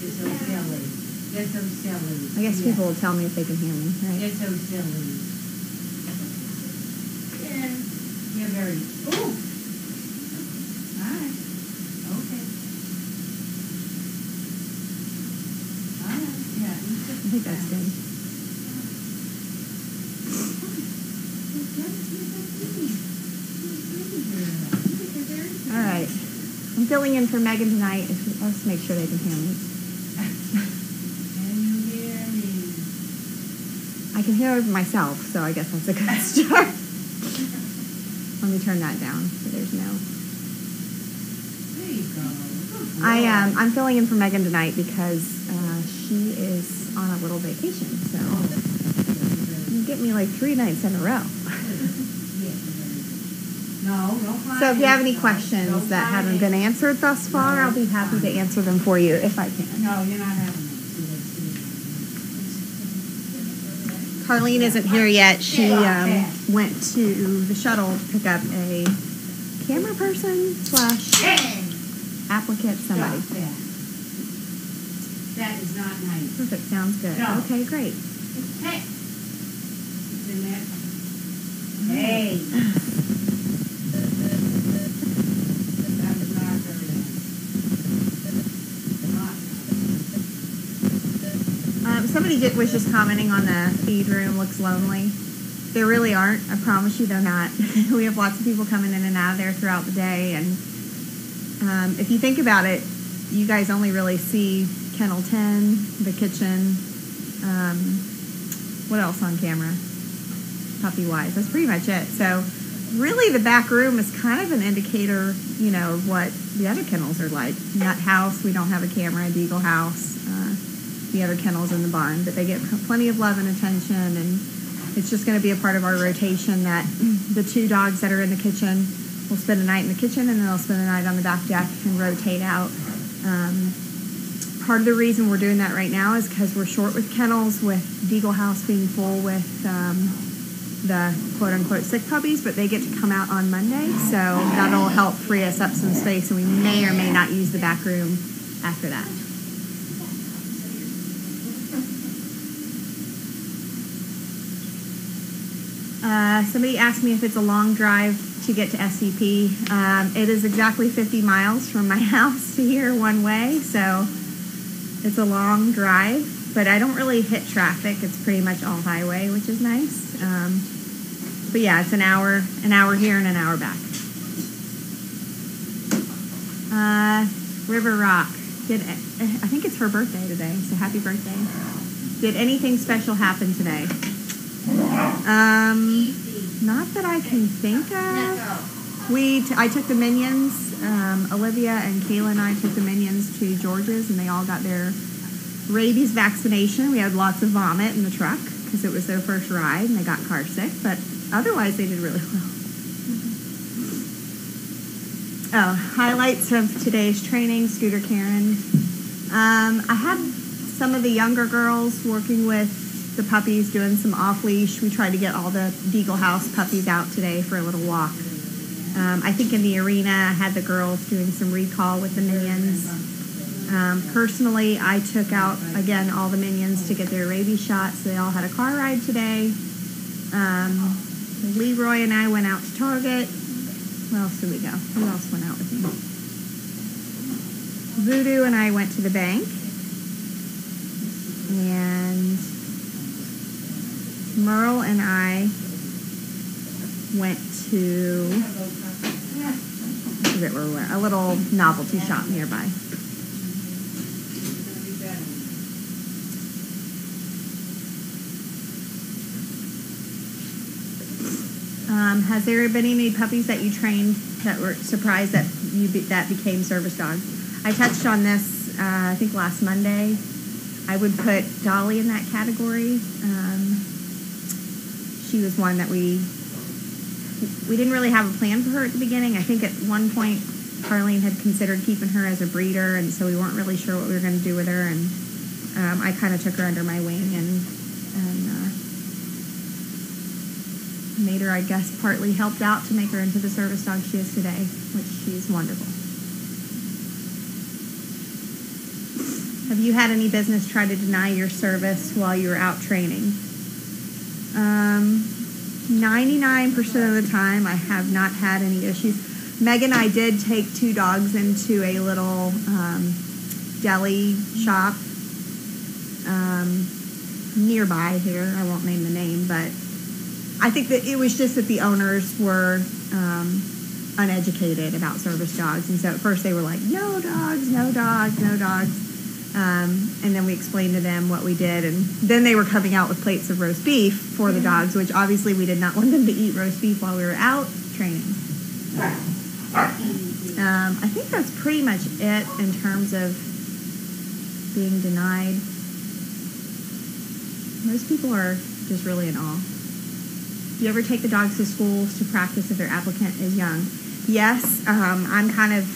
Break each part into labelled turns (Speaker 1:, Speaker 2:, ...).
Speaker 1: You're so silly. You're so silly.
Speaker 2: I guess people will tell me if they can hear me, right?
Speaker 1: You're so silly. Yeah. You're very... Ooh! Alright. Okay. Alright. Yeah.
Speaker 2: I think that's good. All right. I'm filling in for Megan tonight. Let's make sure they can hear me.
Speaker 1: Can you hear me?
Speaker 2: I can hear myself, so I guess that's a good start. Let me turn that down so there's no...
Speaker 1: There you go.
Speaker 2: I'm filling in for Megan tonight because she is on a little vacation, so you get me like 3 nights in a row. So if you have any questions that haven't been answered thus far, I'll be happy to answer them for you if I can.
Speaker 1: No, you're not having them.
Speaker 2: Carlene isn't here yet. She went to the shuttle to pick up a camera person / applicant, somebody.
Speaker 1: That is not nice.
Speaker 2: Perfect. Sounds good.
Speaker 1: No.
Speaker 2: Okay, great.
Speaker 1: Hey. Hey. That was not very nice.
Speaker 2: Somebody was just commenting on the feed room. Looks lonely. They really aren't. I promise you they're not. We have lots of people coming in and out of there throughout the day. And if you think about it, you guys only really see Kennel 10, the kitchen. What else on camera? Puppy-wise. That's pretty much it. So really the back room is kind of an indicator, you know, of what the other kennels are like. Nut House, we don't have a camera. Deagle House, the other kennels in the barn. But they get plenty of love and attention, and it's just going to be a part of our rotation that the 2 dogs that are in the kitchen will spend the night in the kitchen, and then they'll spend the night on the back deck and rotate out. Part of the reason we're doing that right now is because we're short with kennels, with Deagle House being full with the quote-unquote sick puppies, but they get to come out on Monday, so that'll help free us up some space, and we may or may not use the back room after that. Somebody asked me if it's a long drive to get to SDP. It is exactly 50 miles from my house to here one way, so it's a long drive, but I don't really hit traffic. It's pretty much all highway, which is nice. But yeah, it's an hour here and an hour back. River Rock. I think it's her birthday today, so happy birthday. Did anything special happen today? Not that I can think of. I took the minions. Olivia and Kayla and I took the minions to George's, and they all got their rabies vaccination. We had lots of vomit in the truck because it was their first ride, and they got car sick. But otherwise, they did really well. Oh, highlights of today's training, Scooter Karen. I had some of the younger girls working with the puppies, doing some off-leash. We tried to get all the Deagle House puppies out today for a little walk. I think in the arena, I had the girls doing some recall with the minions. Personally, I took out, again, all the minions to get their rabies shots. They all had a car ride today. Leroy and I went out to Target. Where else did we go? Who else went out with me? Voodoo and I went to the bank. And Merle and I went to, I forget where we went, a little novelty shop nearby. Has there been any puppies that you trained that were surprised that that became service dogs? I touched on this, I think last Monday. I would put Dolly in that category. She was one that we didn't really have a plan for her at the beginning. I think at one point Carlene had considered keeping her as a breeder, and so we weren't really sure what we were going to do with her. And I kind of took her under my wing and made her, I guess, partly helped out to make her into the service dog she is today, which she is wonderful. Have you had any business try to deny your service while you were out training? 99% of the time, I have not had any issues. Meg and I did take 2 dogs into a little deli shop nearby here. I won't name the name, but I think that it was just that the owners were uneducated about service dogs. And so at first they were like, no dogs, no dogs, no dogs. And then we explained to them what we did. And then they were coming out with plates of roast beef for the dogs, which obviously we did not want them to eat roast beef while we were out training. I think that's pretty much it in terms of being denied. Most people are just really in awe. Do you ever take the dogs to schools to practice if their applicant is young? Yes, I'm kind of...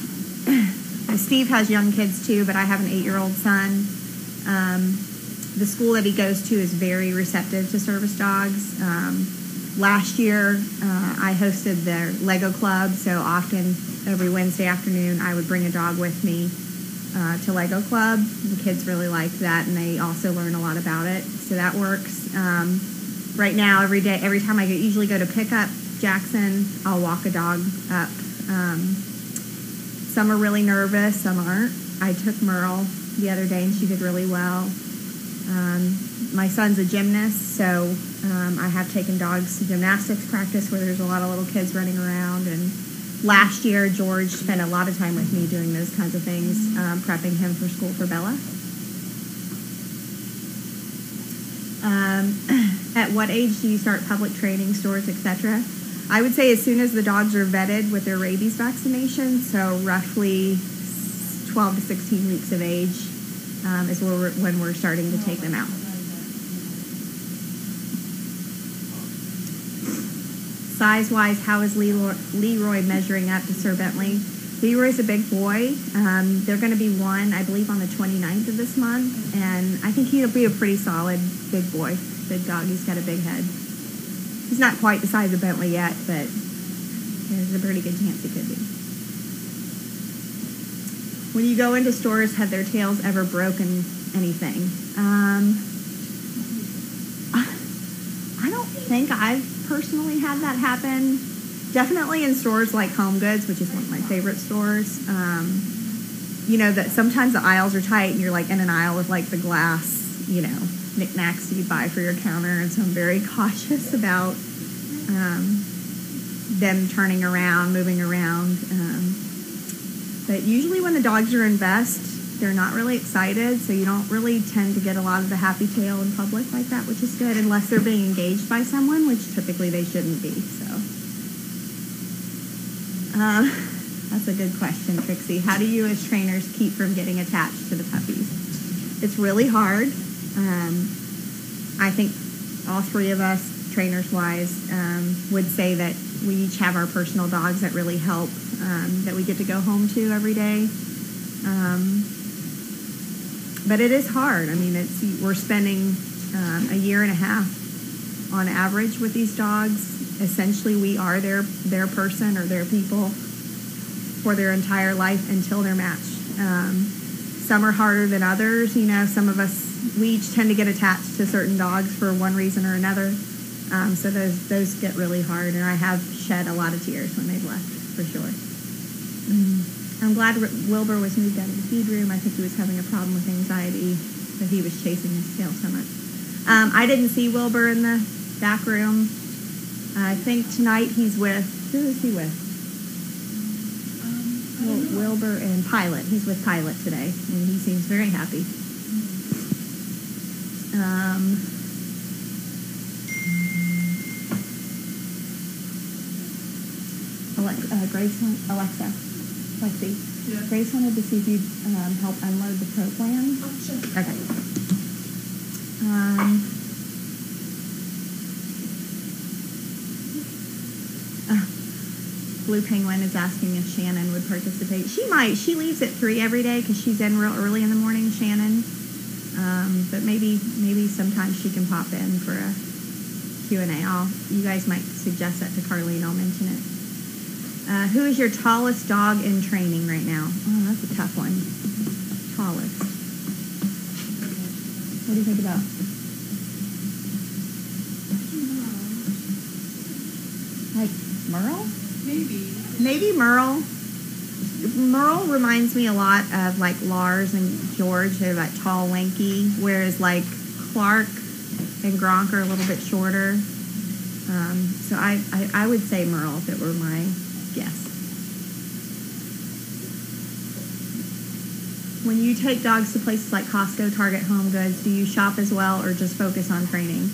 Speaker 2: Steve has young kids too, but I have an 8-year-old son. The school that he goes to is very receptive to service dogs. Last year, I hosted their Lego club, so often every Wednesday afternoon I would bring a dog with me to Lego club. The kids really liked that, and they also learn a lot about it, so that works. Right now, every time I usually go to pick up Jackson, I'll walk a dog up. Some are really nervous, some aren't. I took Merle the other day, and she did really well. My son's a gymnast, so I have taken dogs to gymnastics practice where there's a lot of little kids running around. And last year, George spent a lot of time with me doing those kinds of things, prepping him for school for Bella. At what age do you start public training, stores, etc.? I would say as soon as the dogs are vetted with their rabies vaccination, so roughly 12 to 16 weeks of age is when we're starting to take them out. Size-wise, how is Leroy measuring up to Sir Bentley? Leroy's a big boy. They're going to be one, I believe, on the 29th of this month, and I think he'll be a pretty solid big boy, big dog. He's got a big head. He's not quite the size of Bentley yet, but there's a pretty good chance he could be. When you go into stores, have their tails ever broken anything? I don't think I've personally had that happen. Definitely in stores like Home Goods, which is one of my favorite stores. You know, that sometimes the aisles are tight and you're like in an aisle with like the glass, you know, knickknacks you buy for your counter, and so I'm very cautious about them turning around, moving around. But usually when the dogs are in vest, they're not really excited, so you don't really tend to get a lot of the happy tail in public like that, which is good, unless they're being engaged by someone, which typically they shouldn't be. So that's a good question, Trixie. How do you as trainers keep from getting attached to the puppies? It's really hard. I think all 3 of us, trainers-wise, would say that we each have our personal dogs that really help, that we get to go home to every day. But it is hard. I mean, we're spending a year and a half on average with these dogs. Essentially, we are their person or their people for their entire life until they're matched. Some are harder than others. You know, some of us, we each tend to get attached to certain dogs for one reason or another. So those get really hard, and I have shed a lot of tears when they've left, for sure. I'm glad Wilbur was moved out of the feed room. I think he was having a problem with anxiety, that he was chasing his tail so much. I didn't see Wilbur in the back room. I think tonight he's with, who is he with? Wilbur and Pilot. He's with Pilot today, and he seems very happy. Lexi. Yeah. Grace wanted to see if you'd help unload the pro plan.
Speaker 1: Oh, sure.
Speaker 2: Okay. Blue Penguin is asking if Shannon would participate. She might. She leaves at 3 every day because she's in real early in the morning, Shannon. But maybe sometimes she can pop in for a Q&A. You guys might suggest that to Carlene. I'll mention it. Who is your tallest dog in training right now? Oh, that's a tough one. Tallest. What do you think about? Like Merle? Maybe Merle. Merle reminds me a lot of like Lars and George. They're like tall, lanky, whereas like Clark and Gronk are a little bit shorter. So I would say Merle if it were my guess. When you take dogs to places like Costco, Target, Home Goods, do you shop as well or just focus on training?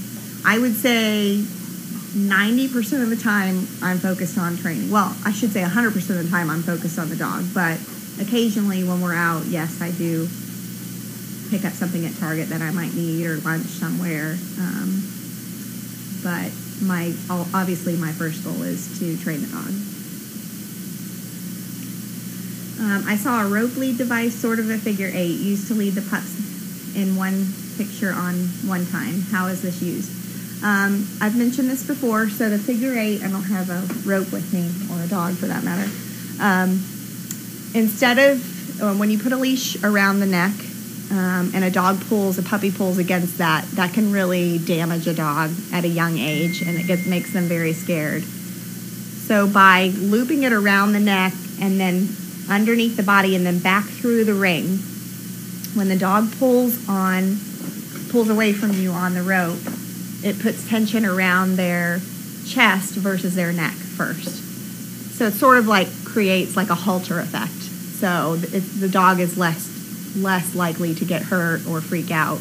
Speaker 2: I would say 90% of the time I'm focused on training. Well, I should say 100% of the time I'm focused on the dog, but occasionally when we're out, yes, I do pick up something at Target that I might need or lunch somewhere. But obviously my first goal is to train the dog. I saw a rope lead device, sort of a figure 8, used to lead the pups in one picture on one time. How is this used? I've mentioned this before, so the figure 8, I don't have a rope with me, or a dog for that matter. Instead of, when you put a leash around the neck, and a puppy pulls against that, that can really damage a dog at a young age, and it makes them very scared. So by looping it around the neck and then underneath the body and then back through the ring, when the dog pulls away from you on the rope, it puts tension around their chest versus their neck first. So it sort of like creates like a halter effect. So the dog is less likely to get hurt or freak out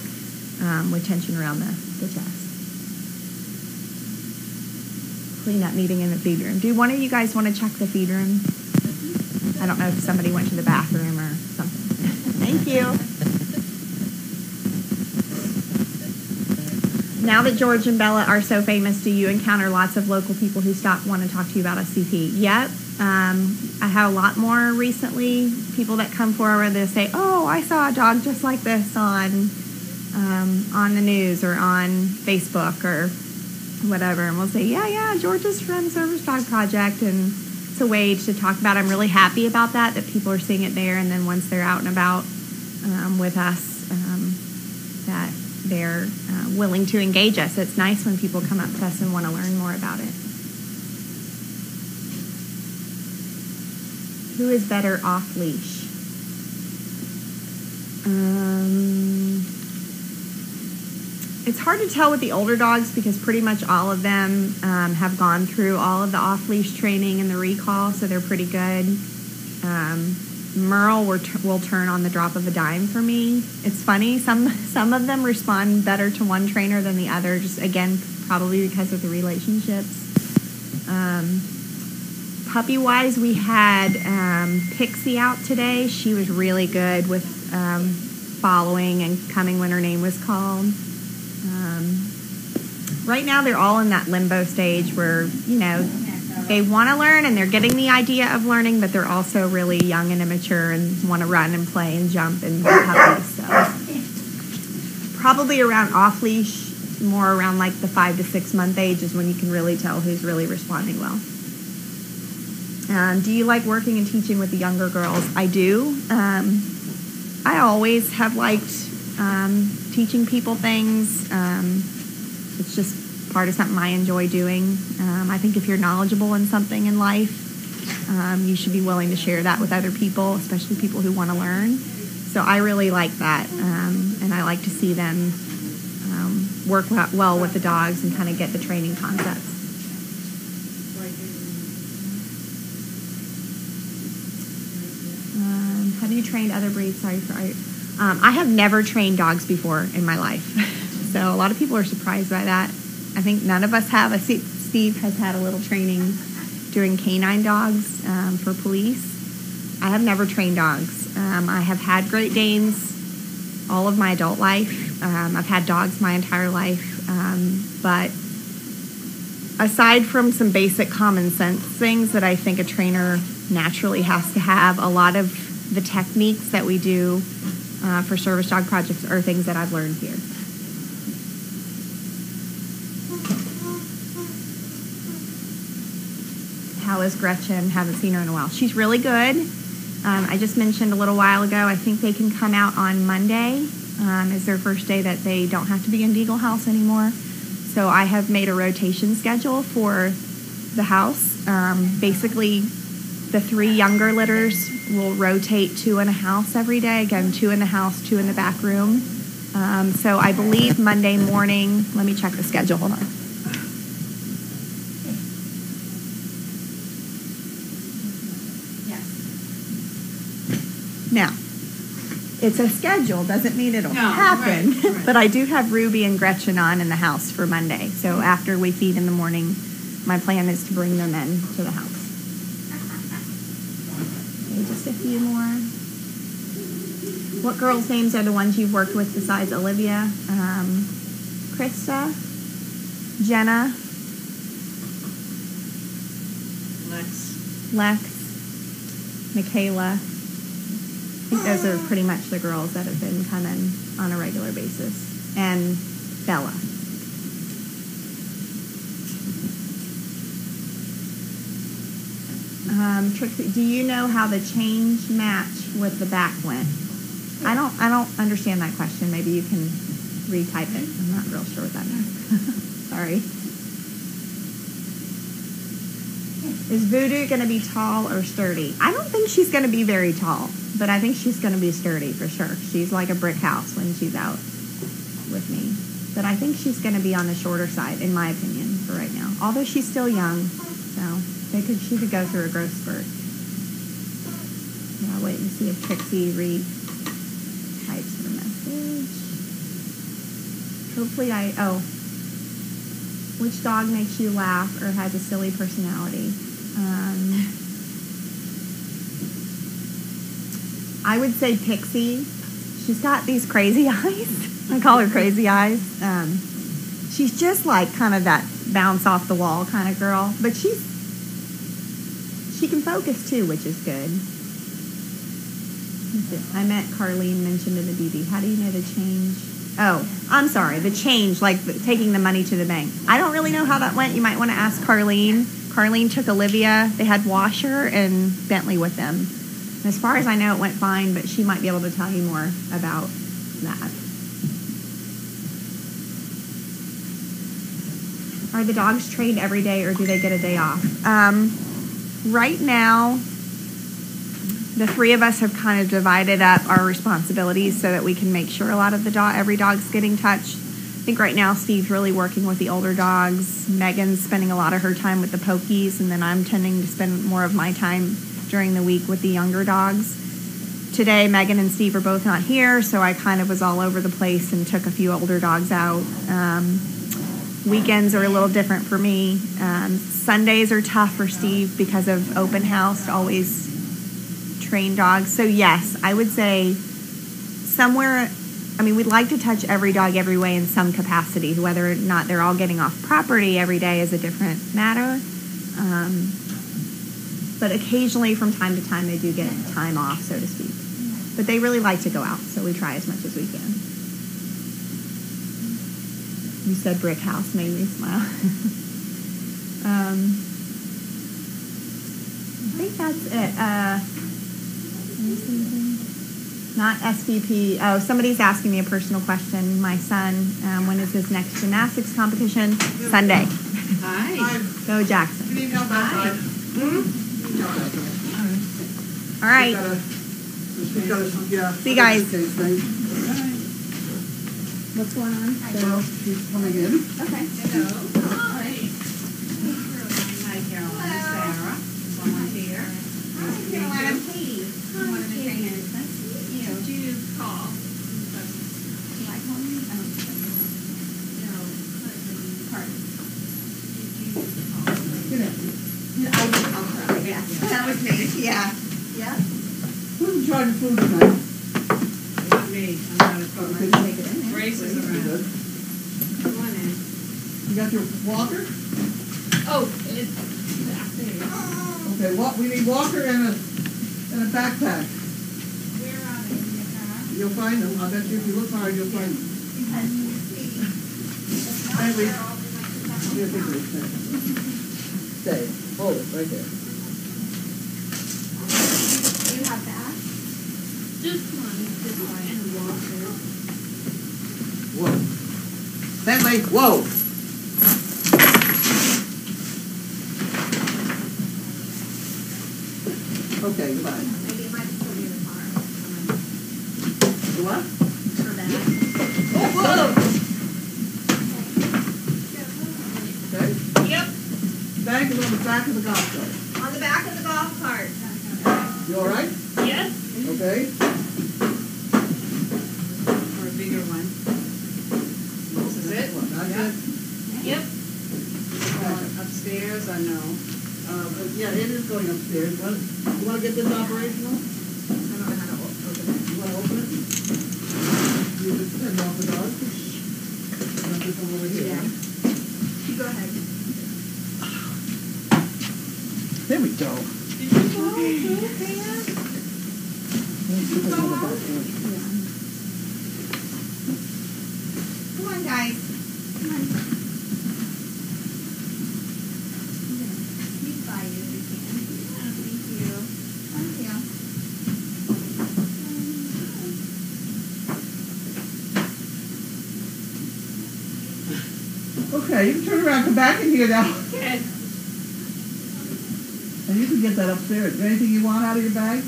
Speaker 2: with tension around the chest. Cleanup meeting in the feed room. Do one of you guys want to check the feed room? I don't know if somebody went to the bathroom or something. Thank you. Now that George and Bella are so famous, do you encounter lots of local people who want to talk to you about SCP? Yep. I have a lot more recently. People that come forward, they say, "Oh, I saw a dog just like this on the news or on Facebook or whatever," and we'll say, "Yeah, George is from Service Dog Project," and it's a way to talk about it. I'm really happy about that people are seeing it there, and then once they're out and about with us, that they're willing to engage us. It's nice when people come up to us and want to learn more about it. Who is better off leash? It's hard to tell with the older dogs because pretty much all of them have gone through all of the off-leash training and the recall, so they're pretty good. Merle will turn on the drop of a dime for me. It's funny, some of them respond better to one trainer than the other, just again, probably because of the relationships. Puppy-wise, we had Pixie out today. She was really good with following and coming when her name was called. Right now, they're all in that limbo stage where, they want to learn and they're getting the idea of learning, but they're also really young and immature and want to run and play and jump and be puppies. So probably around off-leash, more around like the 5 to 6 month age is when you can really tell who's really responding well. Do you like working and teaching with the younger girls? I do. I always have liked teaching people things. It's just part of something I enjoy doing. I think if you're knowledgeable in something in life, you should be willing to share that with other people, especially people who want to learn. So I really like that, and I like to see them work well with the dogs and kind of get the training concepts. Have you trained other breeds? I have never trained dogs before in my life. So a lot of people are surprised by that. I think none of us have. Steve has had a little training doing canine dogs for police. I have never trained dogs. I have had Great Danes all of my adult life. I've had dogs my entire life. But aside from some basic common sense things that I think a trainer naturally has to have, a lot of the techniques that we do for service dog projects are things that I've learned here. How is Gretchen? Haven't seen her in a while. She's really good. I just mentioned a little while ago, I think they can come out on Monday is their first day that they don't have to be in Deagle House anymore. So I have made a rotation schedule for the house. Basically, the 3 younger litters will rotate 2 in a house every day. Again, 2 in the house, 2 in the back room. So I believe Monday morning, let me check the schedule, hold on.
Speaker 1: Yes.
Speaker 2: Now, it's a schedule, doesn't mean it'll
Speaker 1: No,
Speaker 2: happen,
Speaker 1: right.
Speaker 2: but I do have Ruby and Gretchen on in the house for Monday. So after we feed in the morning, my plan is to bring them in to the house. Okay, just a few more. What girls' names are the ones you've worked with besides Olivia? Krista, Jenna, Lex, Michaela. I think those are pretty much the girls that have been coming on a regular basis. And Bella. Trixie, do you know how the change match with the back went? I don't understand that question. Maybe you can retype it. I'm not real sure what that means. Sorry. Is Voodoo going to be tall or sturdy? I don't think she's going to be very tall, but I think she's going to be sturdy for sure. She's like a brick house when she's out with me. But I think she's going to be on the shorter side, in my opinion, for right now. Although she's still young, so she could go through a growth spurt. Yeah, I'll wait and see if Trixie types the message. Hopefully which dog makes you laugh or has a silly personality? I would say Pixie. She's got these crazy eyes. I call her crazy eyes. She's just like kind of that bounce off the wall kind of girl, but she can focus too, which is good. I met Carlene mentioned in the BB. How do you know the change? Oh, I'm sorry. The change, like taking the money to the bank. I don't really know how that went. You might want to ask Carlene. Carlene took Olivia. They had Washer and Bentley with them. And as far as I know, it went fine, but she might be able to tell you more about that. Are the dogs trained every day or do they get a day off? Right now, the 3 of us have kind of divided up our responsibilities so that we can make sure a lot of every dog's getting touched. I think right now Steve's really working with the older dogs. Megan's spending a lot of her time with the pokies, and then I'm tending to spend more of my time during the week with the younger dogs. Today, Megan and Steve are both not here, so I kind of was all over the place and took a few older dogs out. Weekends are a little different for me. Sundays are tough for Steve because of open house to always train dogs. So yes, I would say somewhere, we'd like to touch every dog every way in some capacity. Whether or not they're all getting off property every day is a different matter. But occasionally from time to time they do get time off, so to speak. But they really like to go out, so we try as much as we can. You said brick house, made me smile. I think that's it. Not SVP. Oh, somebody's asking me a personal question. My son, when is his next gymnastics competition? Sunday.
Speaker 1: Hi.
Speaker 2: Go Jackson.
Speaker 3: You need help outside?
Speaker 2: All right.
Speaker 3: Yeah.
Speaker 2: See you guys.
Speaker 3: Thing.
Speaker 2: What's going on?
Speaker 3: Well, she's coming in.
Speaker 2: Okay.
Speaker 1: Hello. Hi. Hi, Caroline. Sarah. Volunteer.
Speaker 2: Hi, Caroline. I'm Katie.
Speaker 1: One of the trainers. Nice to meet you. Do you call?
Speaker 2: Do I call you? I don't think so.
Speaker 1: No. Pardon. Did you call?
Speaker 3: Get in.
Speaker 2: I did call her. Yeah. That was me. Yeah. Yeah.
Speaker 3: Who's in charge of food tonight?
Speaker 1: It's me. I'm not a cook.
Speaker 3: Okay.
Speaker 2: Take it in there.
Speaker 1: Grace is around.
Speaker 3: Good.
Speaker 1: Come on in.
Speaker 3: You got your walker?
Speaker 1: Oh, it's back there.
Speaker 3: Okay, we need walker and a backpack.
Speaker 1: Where are they? In your car?
Speaker 3: You'll find them. I bet you if you look hard, you'll find them. Maybe. Here, take it. Stay. Hold it right there.
Speaker 2: Do you have that?
Speaker 1: Just one. This one. And water.
Speaker 3: Bentley, whoa. Okay, goodbye.
Speaker 2: Maybe it might still be in the car.
Speaker 3: The what?
Speaker 2: Her bag.
Speaker 3: Oh, whoa. Okay.
Speaker 2: Yep.
Speaker 3: Bag is on the back of the golf cart.
Speaker 2: On the back of the golf cart.
Speaker 3: You all right?
Speaker 1: Yes.
Speaker 3: Okay.
Speaker 1: Or a bigger one. This is it?
Speaker 3: That's it.
Speaker 1: Yep. Upstairs, I know.
Speaker 3: Yeah, it is going upstairs. You want to get this operational?
Speaker 2: I don't know how to open it.
Speaker 3: You want to open it? You just turn off the dog. Not this one over here.
Speaker 2: Yeah.
Speaker 3: Right?
Speaker 2: You go ahead.
Speaker 3: There we go.
Speaker 1: Did you go too, Pam?
Speaker 2: Come on, guys. Come on. Sneak by you if you can. Yeah, thank you. Thank you.
Speaker 3: Okay, you can turn around, come back in here now.
Speaker 1: Yes.
Speaker 3: And you can get that upstairs. Is there anything you want out of your bag?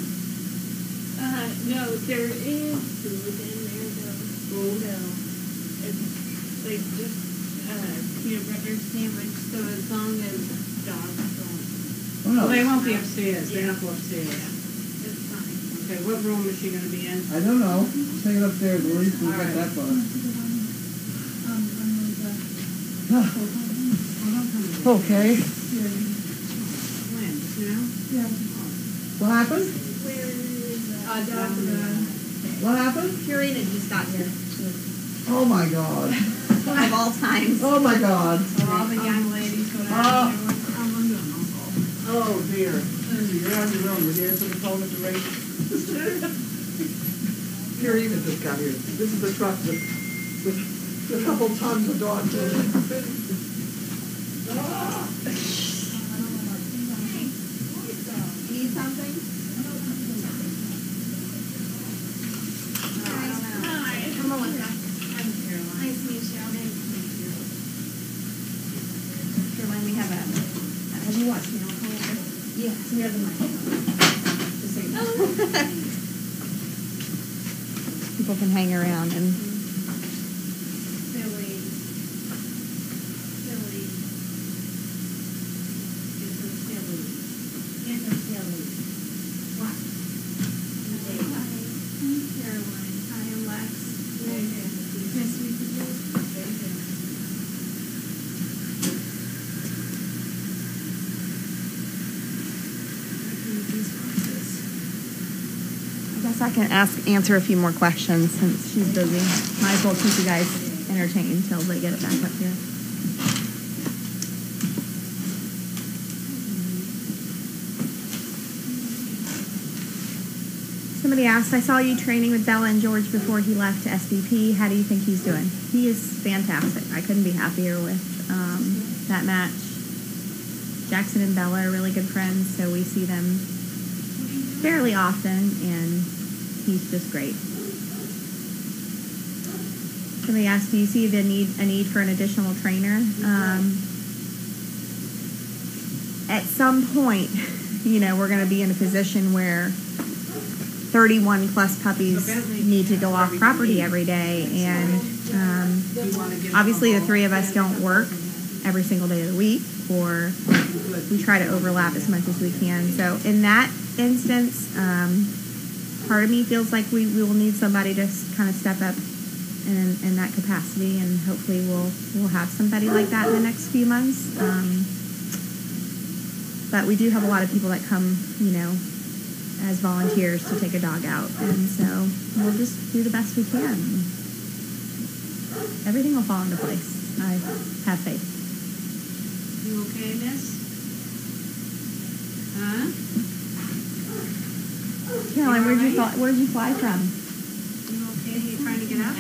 Speaker 1: No, there is food in there though.
Speaker 3: Food?
Speaker 1: So, it's like just peanut butter sandwich, so as long as dogs don't.
Speaker 3: Oh, no.
Speaker 4: Well, they won't be upstairs. They're
Speaker 1: Yeah.
Speaker 4: not go upstairs.
Speaker 1: It's fine.
Speaker 4: Okay, what room is she gonna be in?
Speaker 3: I don't know. Take it upstairs. At least we'll
Speaker 4: All
Speaker 3: get
Speaker 4: right.
Speaker 3: that far. Okay.
Speaker 4: When? Just now?
Speaker 3: What happened? What happened?
Speaker 2: Purina just got here.
Speaker 3: Oh my God.
Speaker 2: Of all times.
Speaker 3: Oh my God.
Speaker 1: All the young ladies go down
Speaker 3: Oh.
Speaker 1: there.
Speaker 3: Oh dear. You're on your own. You're answering the phone at the rate. Purina just got here. This is the truck with a couple tons of dog food.
Speaker 2: Need something?
Speaker 1: Hi.
Speaker 2: I'm Melissa.
Speaker 1: I'm Caroline.
Speaker 2: Nice to meet you. Caroline, we have have you watched Mail Call? Yeah. So we have the mic. Just so you know. People can hang around and.
Speaker 1: Silly. It's a silly. What?
Speaker 2: I'm Caroline. Hi, I'm Lex. Nice to meet you. I guess I can answer a few more questions since she's busy. Might as well keep you guys entertained until they get it back up here. Somebody asked, I saw you training with Bella and George before he left to SDP. How do you think he's doing? He is fantastic. I couldn't be happier with that match. Jackson and Bella are really good friends, so we see them fairly often, and he's just great. Somebody asked, do you see a need for an additional trainer? At some point, we're going to be in a position where 31 plus puppies need to go off property every day, and obviously the three of us don't work every single day of the week, or we try to overlap as much as we can. So in that instance, part of me feels like we will need somebody to kind of step up in that capacity, and hopefully we'll have somebody like that in the next few months. But we do have a lot of people that come, as volunteers to take a dog out, and so we'll just do the best we can. Everything will fall into place. I have faith.
Speaker 1: You okay, miss? Huh?
Speaker 2: Caroline, where did you fly from?
Speaker 1: You okay? You trying to get up?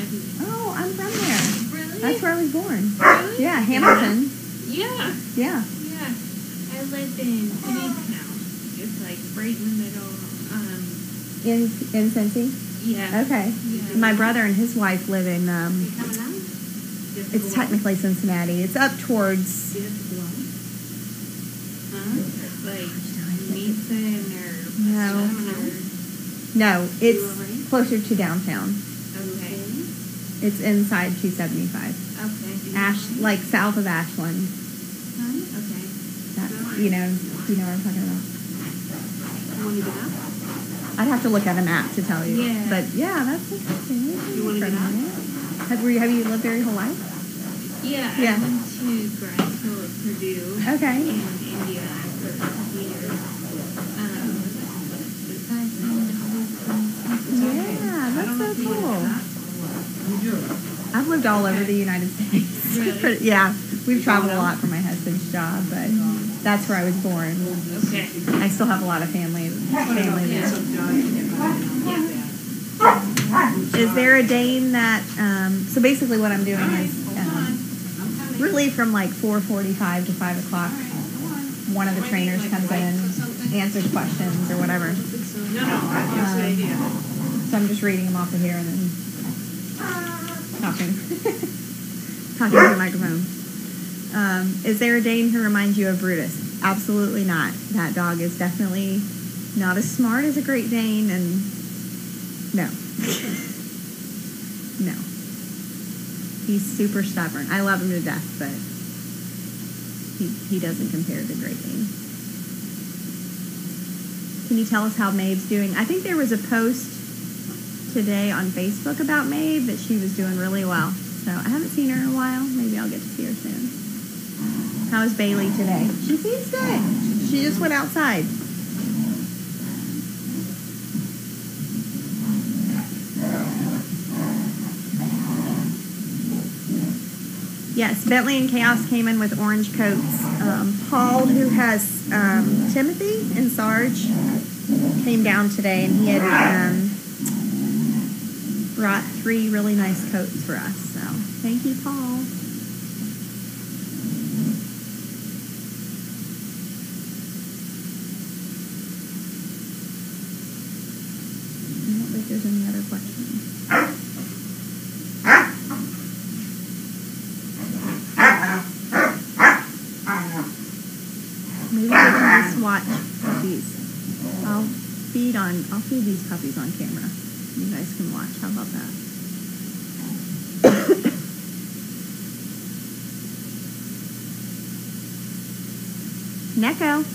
Speaker 2: Oh, I'm from there.
Speaker 1: Really?
Speaker 2: That's where I was born.
Speaker 1: Really?
Speaker 2: Yeah, Hamilton.
Speaker 1: Yeah.
Speaker 2: Yeah.
Speaker 1: Yeah. I lived in Town. It's like right in the middle.
Speaker 2: In Cincy?
Speaker 1: Yeah.
Speaker 2: Okay.
Speaker 1: Yeah.
Speaker 2: My brother and his wife live in
Speaker 1: You coming out?
Speaker 2: It's technically Cincinnati. It's up towards.
Speaker 1: Like Mason or
Speaker 2: No.
Speaker 1: Westchester?
Speaker 2: No,
Speaker 1: You
Speaker 2: it's
Speaker 1: alright?
Speaker 2: closer to downtown.
Speaker 1: Okay.
Speaker 2: It's inside 275.
Speaker 1: Okay.
Speaker 2: Like south of Ashland.
Speaker 1: Okay.
Speaker 2: That, you know what I'm talking about.
Speaker 1: Want to get up?
Speaker 2: I'd have to look at a map to tell you.
Speaker 1: Yeah.
Speaker 2: But yeah, that's interesting.
Speaker 1: You wanna get up?
Speaker 2: Have you lived there your whole life?
Speaker 1: Yeah,
Speaker 2: Yeah.
Speaker 1: I went to grad school at Purdue.
Speaker 2: Okay.
Speaker 1: In Indiana for a couple years.
Speaker 2: Yeah, that's so cool. I've lived all over the United States.
Speaker 1: Really?
Speaker 2: Yeah, we've traveled a lot for my husband's job, but that's where I was born.
Speaker 1: Okay.
Speaker 2: I still have a lot of family there. Is there a Dane that? So basically, what I'm doing is really from like 4:45 to 5 o'clock. One of the trainers comes in, answers questions or whatever. So I'm just reading them off of here and then talking to the microphone. Is there a Dane who reminds you of Brutus? Absolutely not. That dog is definitely not as smart as a Great Dane, and no. No. He's super stubborn. I love him to death, but he doesn't compare to Great Dane. Can you tell us how Maeve's doing? I think there was a post today on Facebook about Maeve that she was doing really well. So I haven't seen her in a while. Maybe I'll get to see her soon. How is Bailey today? She seems good. She just went outside. Yes, Bentley and Chaos came in with orange coats. Paul, who has Timothy and Sarge, came down today, and he had brought 3 really nice coats for us. So thank you, Paul. I don't think there's any other questions. Maybe we can just watch puppies. I'll feed these puppies on camera. You guys can watch. How about that? Neko.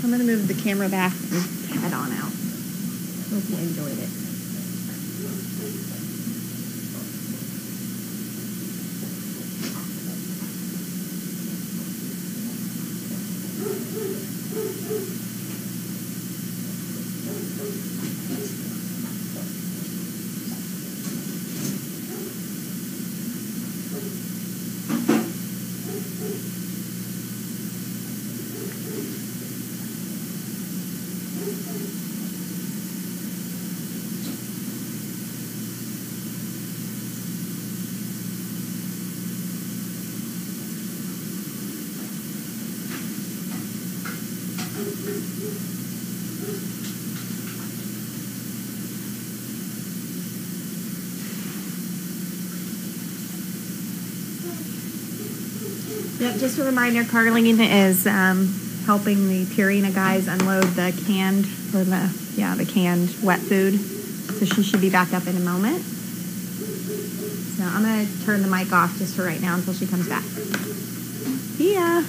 Speaker 2: I'm going to move the camera back and head on out. Hope you enjoyed it. Yep, just a reminder, Carlene is helping the Purina guys unload the canned wet food. So she should be back up in a moment. So I'm going to turn the mic off just for right now until she comes back. See ya.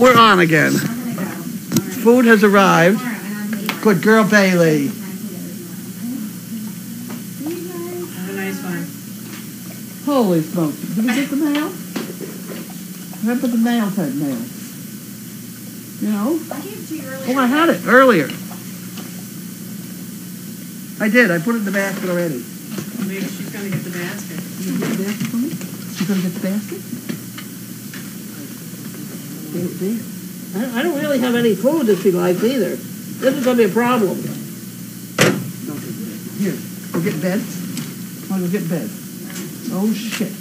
Speaker 3: We're on again. Food has arrived. Good girl, Bailey.
Speaker 4: Have a nice one.
Speaker 3: Holy smokes. Did we get the mail? Where put the mail tag mail? You know?
Speaker 2: I gave it to you earlier.
Speaker 3: Oh, I had it earlier. I did. I put it in the basket already.
Speaker 4: Maybe she's gonna get the basket.
Speaker 3: You gonna get the basket for me? You gonna get the basket? See? I don't really have any food that she likes either. This is gonna be a problem. Here, go get in bed. Come on, go get in bed. Oh shit.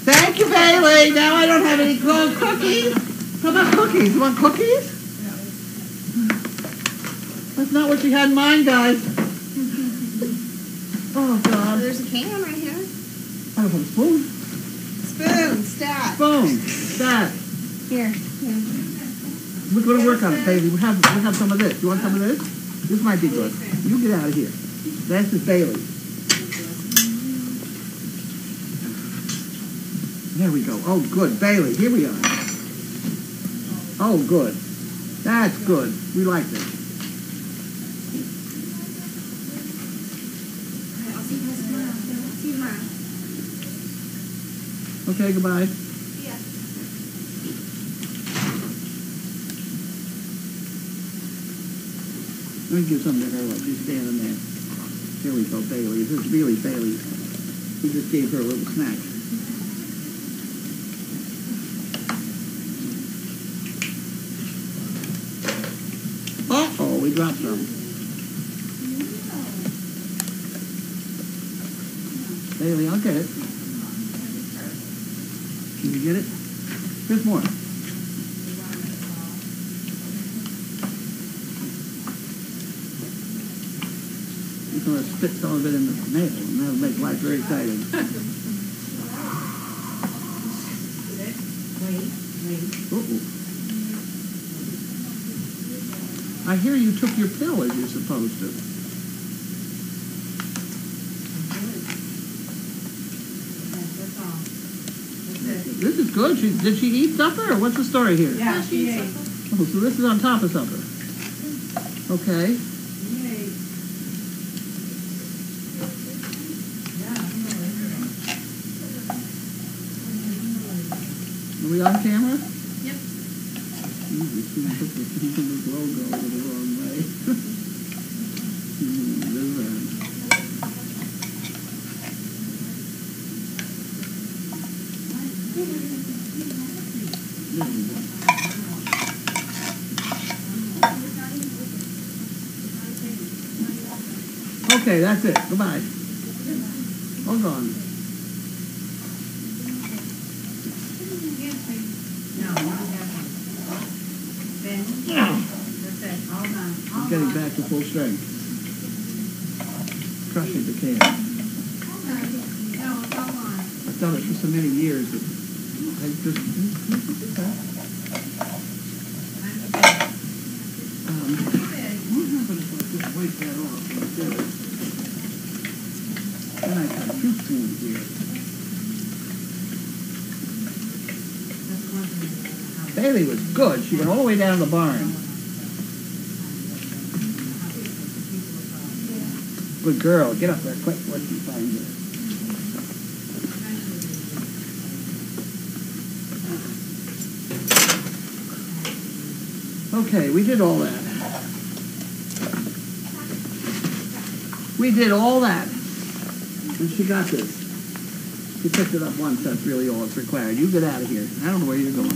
Speaker 3: Thank you, Bailey. Now I don't have any cold cookies. How about cookies? You want cookies? That's not what you had in mind, guys. Oh God.
Speaker 2: There's a can right here.
Speaker 3: I don't have a spoon.
Speaker 2: Spoon, stat.
Speaker 3: Spoon. That.
Speaker 2: Here.
Speaker 3: We're going to work on it, baby. We'll have some of this. You want some of this? This might be good. You get out of here. That's just Bailey. There we go. Oh, good. Bailey, here we are. Oh, good. That's good. We like this.
Speaker 2: I'll see you tomorrow. See you tomorrow.
Speaker 3: Okay, goodbye.
Speaker 2: Yeah.
Speaker 3: Let me give something to her while she's standing there. Here we go, Bailey. This is really Bailey. We just gave her a little snack. Uh-oh, we dropped some. Bailey, I'll get it. Can you get it? Here's more. You're going to spit some of it in the mail, and that'll make life very exciting. Uh-oh. I hear you took your pill as you're supposed to. This is good. Did she eat supper, or what's the story here?
Speaker 4: Yeah, she ate.
Speaker 3: Oh, so this is on top of supper. Okay. Are we on camera?
Speaker 1: Yep.
Speaker 3: Jesus, she took the Kingdom's logo the wrong way. Okay, that's it. Goodbye. All gone. I'm getting back to full strength. Crushing the can. I've done it for so many years that I just... what happens if I just wait that off and do it? Then I got 2 spoons here. Bailey was good. She went all the way down to the barn. Good girl. Get up there quick once you find it. Okay, we did all that. We did all that. And she got this. She picked it up once. That's really all that's required. You get out of here. I don't know where you're going.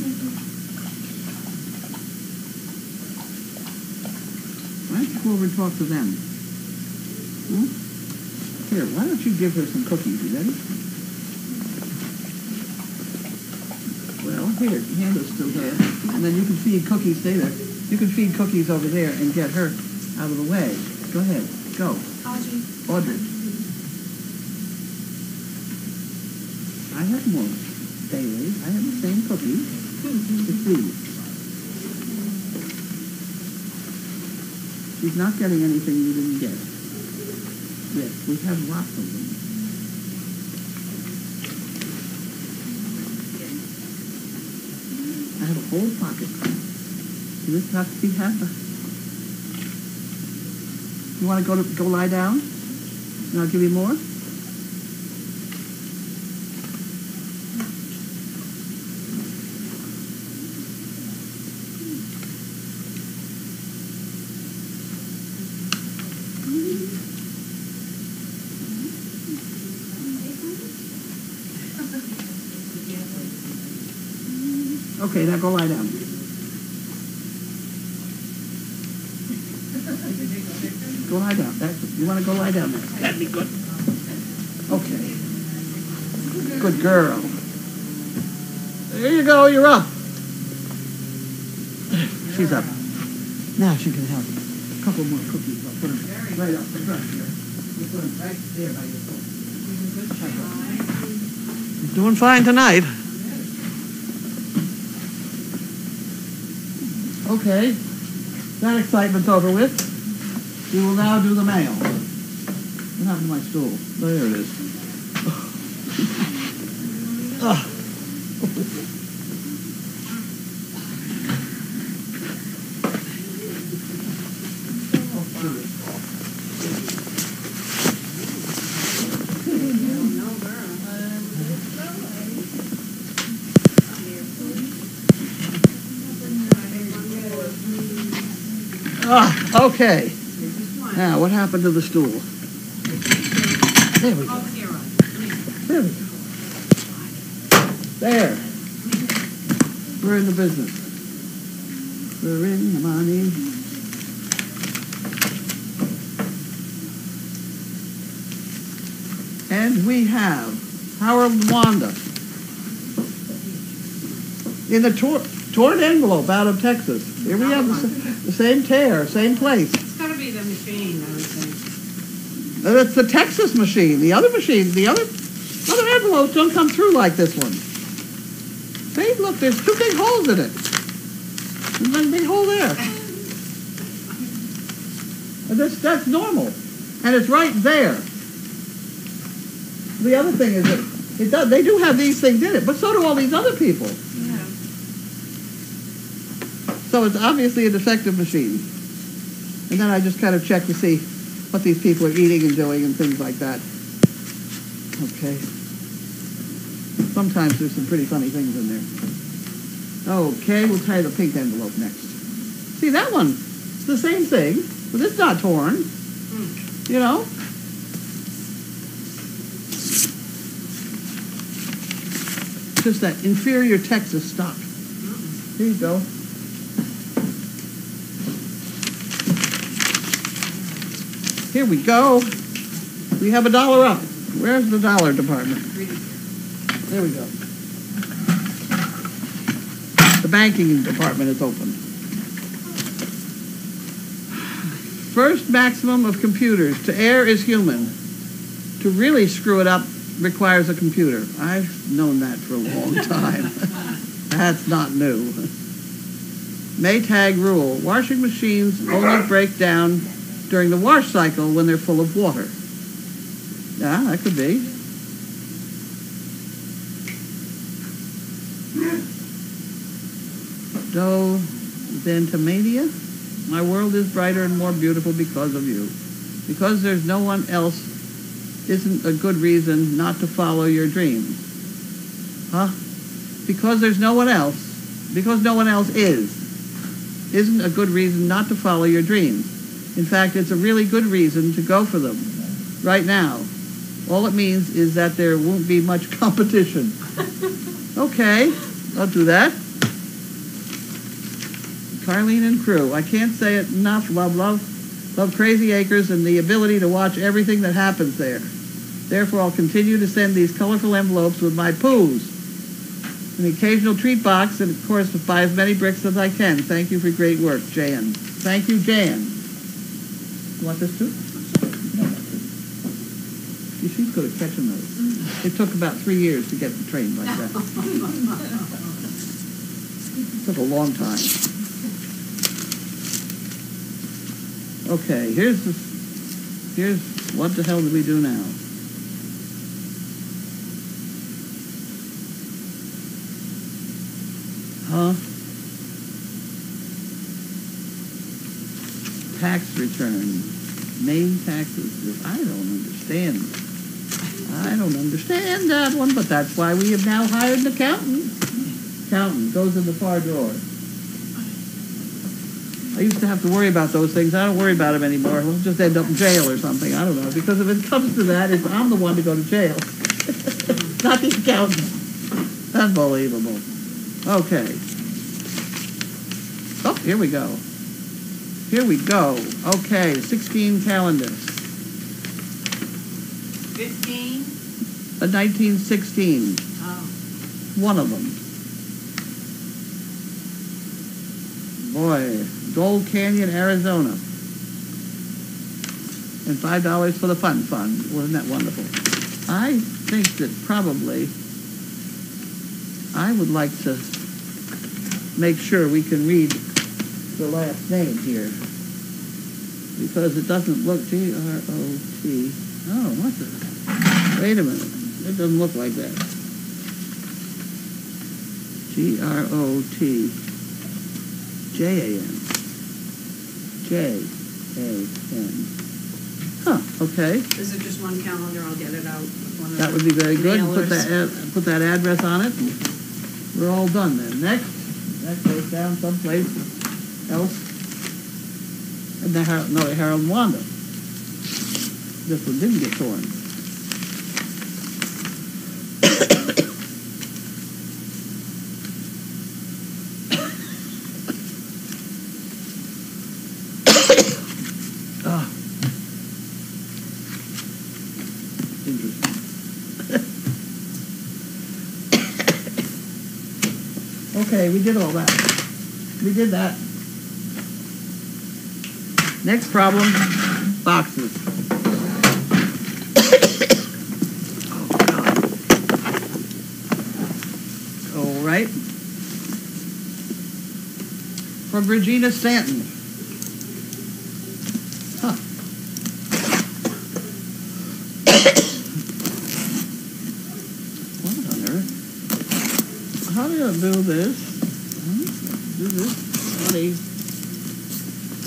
Speaker 3: Why don't you go over and talk to them? Hmm? Here, why don't you give her some cookies? You ready? Well, here, hand this to her. And then you can feed cookies, stay there. You can feed cookies over there and get her out of the way. Go ahead. Go. Audrey. I have more. Bailey, I have the same cookies. It's these. She's not getting anything you didn't get. Yes, we have lots of them. I have a whole pocket. This has to be half a... You want to go lie down? And I'll give you more? Okay, now go lie down. Go lie down. You want to go lie down there? That'd be good. Okay. Good girl. There you go, you're up. She's up. Now she can have a couple more cookies. I'll put them right up the front here. We'll put them right there by your phone. You're doing fine tonight. Okay, that excitement's over with. We will now do the mail. What happened to my stool? There it is. Okay. Now, what happened to the stool? There we go. There we go. There. We're in the business. We're in the money. And we have Howard Wanda in the torn envelope out of Texas. Here we have the same tear, same place.
Speaker 4: It's got to be the machine, I would think.
Speaker 3: It's the Texas machine. The other machines, the other envelopes don't come through like this one. See, look, there's two big holes in it. There's one big hole there. And that's normal. And it's right there. The other thing is that they do have these things in it, but so do all these other people.
Speaker 4: Yeah.
Speaker 3: So it's obviously a defective machine. And then I just kind of check to see what these people are eating and doing and things like that. Okay. Sometimes there's some pretty funny things in there. Okay, we'll try the pink envelope next. See, that one, it's the same thing, but it's not torn. You know? Just that inferior Texas stock. Here you go. Here we go. We have $1 up. Where's the dollar department? There we go. The banking department is open. First maximum of computers. To err is human. To really screw it up requires a computer. I've known that for a long time. That's not new. Maytag rule. Washing machines only break down during the wash cycle when they're full of water. Yeah, that could be. Dentomania. My world is brighter and more beautiful because of you. Because there's no one else isn't a good reason not to follow your dreams. Huh? Because there's no one else. Because no one else isn't a good reason not to follow your dreams. In fact, it's a really good reason to go for them right now. All it means is that there won't be much competition. Okay, I'll do that. Carlene and crew. I can't say it enough. Love Crazy Acres and the ability to watch everything that happens there. Therefore, I'll continue to send these colorful envelopes with my poos. An occasional treat box, and of course, buy as many bricks as I can. Thank you for great work, Jan. Thank you, Jan. You want this too? No. She's good at catching those. It took about 3 years to get the train like that. It took a long time. Okay, here's what the hell do we do now? Huh? tax return. Main taxes. I don't understand. I don't understand that one, but that's why we have now hired an accountant. Accountant goes in the far drawer. I used to have to worry about those things. I don't worry about them anymore. We'll just end up in jail or something. I don't know. Because if it comes to that, I'm the one to go to jail. Not the accountant. Unbelievable. Okay. Oh, here we go. Here we go. Okay, 16 calendars.
Speaker 4: 15?
Speaker 3: A 1916.
Speaker 4: Oh.
Speaker 3: One of them. Boy, Gold Canyon, Arizona. And $5 for the fun fund. Wasn't that wonderful? I think that probably I would like to make sure we can read the last name here. Because it doesn't look G-R-O-T. Oh, what the? Wait a minute. It doesn't look like that. G-R-O-T. J-A-N. J-A-N. Huh, okay.
Speaker 4: Is it just one calendar? I'll get it out.
Speaker 3: That would be very good.
Speaker 4: Mailers.
Speaker 3: Put that address on it. We're all done then. Next goes down someplace else. And the Harold and Wanda. This one didn't get torn. Okay, we did all that. We did that. Next problem, boxes. Oh, God. All right. From Regina Stanton. Huh. What on earth? How do you do this? Do this? Funny.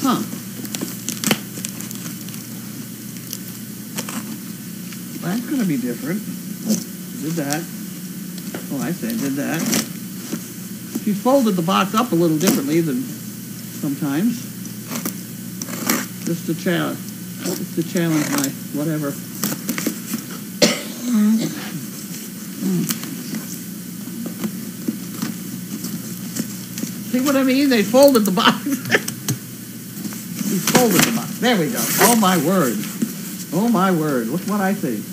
Speaker 3: Huh. That's going to be different. Did that. Oh, I say did that. She folded the box up a little differently than sometimes. Just to challenge my whatever. See what I mean? They folded the box. He folded the box. There we go. Oh, my word. Oh, my word. Look what I think.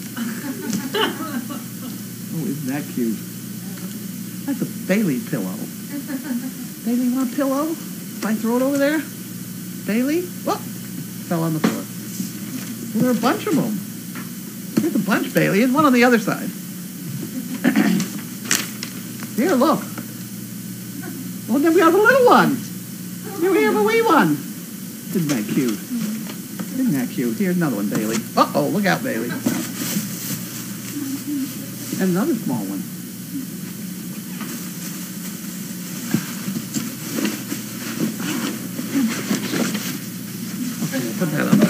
Speaker 3: Oh, isn't that cute? That's a Bailey pillow. Bailey, you want a pillow? If I throw it over there? Bailey? Whoop! Fell on the floor. Well, there are a bunch of them. There's a bunch, Bailey. There's one on the other side. Here, look. Oh, then we have a little one. Here we have a wee one. Isn't that cute? Isn't that cute? Here's another one, Bailey. Uh-oh, look out, Bailey. And another small one. Okay, put that on the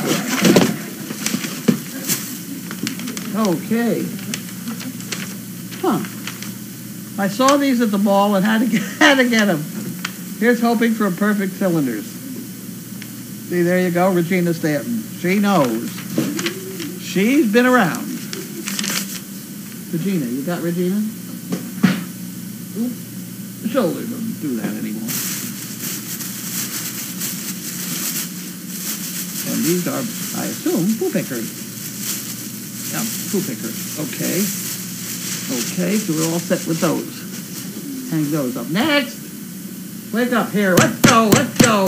Speaker 3: floor. Okay. Huh. I saw these at the mall and had to get them. Here's hoping for a perfect cylinders. See, there you go, Regina Stanton. She knows. She's been around. Regina, you got Regina? Oop. The shoulder doesn't do that anymore. And these are, I assume, poo pickers. Yep, poo pickers. Okay. Okay, so we're all set with those. Hang those up. Next! Wake up here. Let's go, let's go.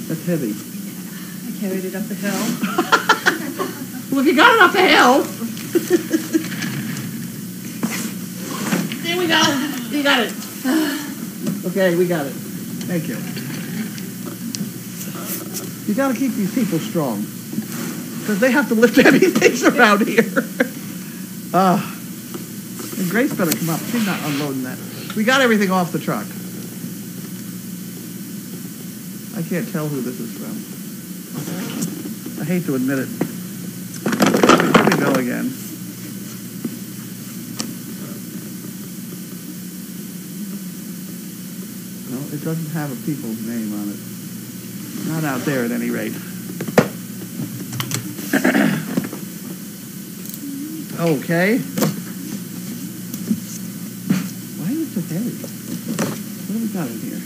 Speaker 3: That's heavy.
Speaker 4: I carried it up the hill.
Speaker 3: Well, if you got it up the hill. There we go. You got it. Okay, we got it. Thank you. You got to keep these people strong. Because they have to lift heavy things around here. And Grace better come up. She's not unloading that. We got everything off the truck. I can't tell who this is from. I hate to admit it. Here we go again. No, it doesn't have a people's name on it. Not out there at any rate. Okay. Why is it so heavy? What have we got in here?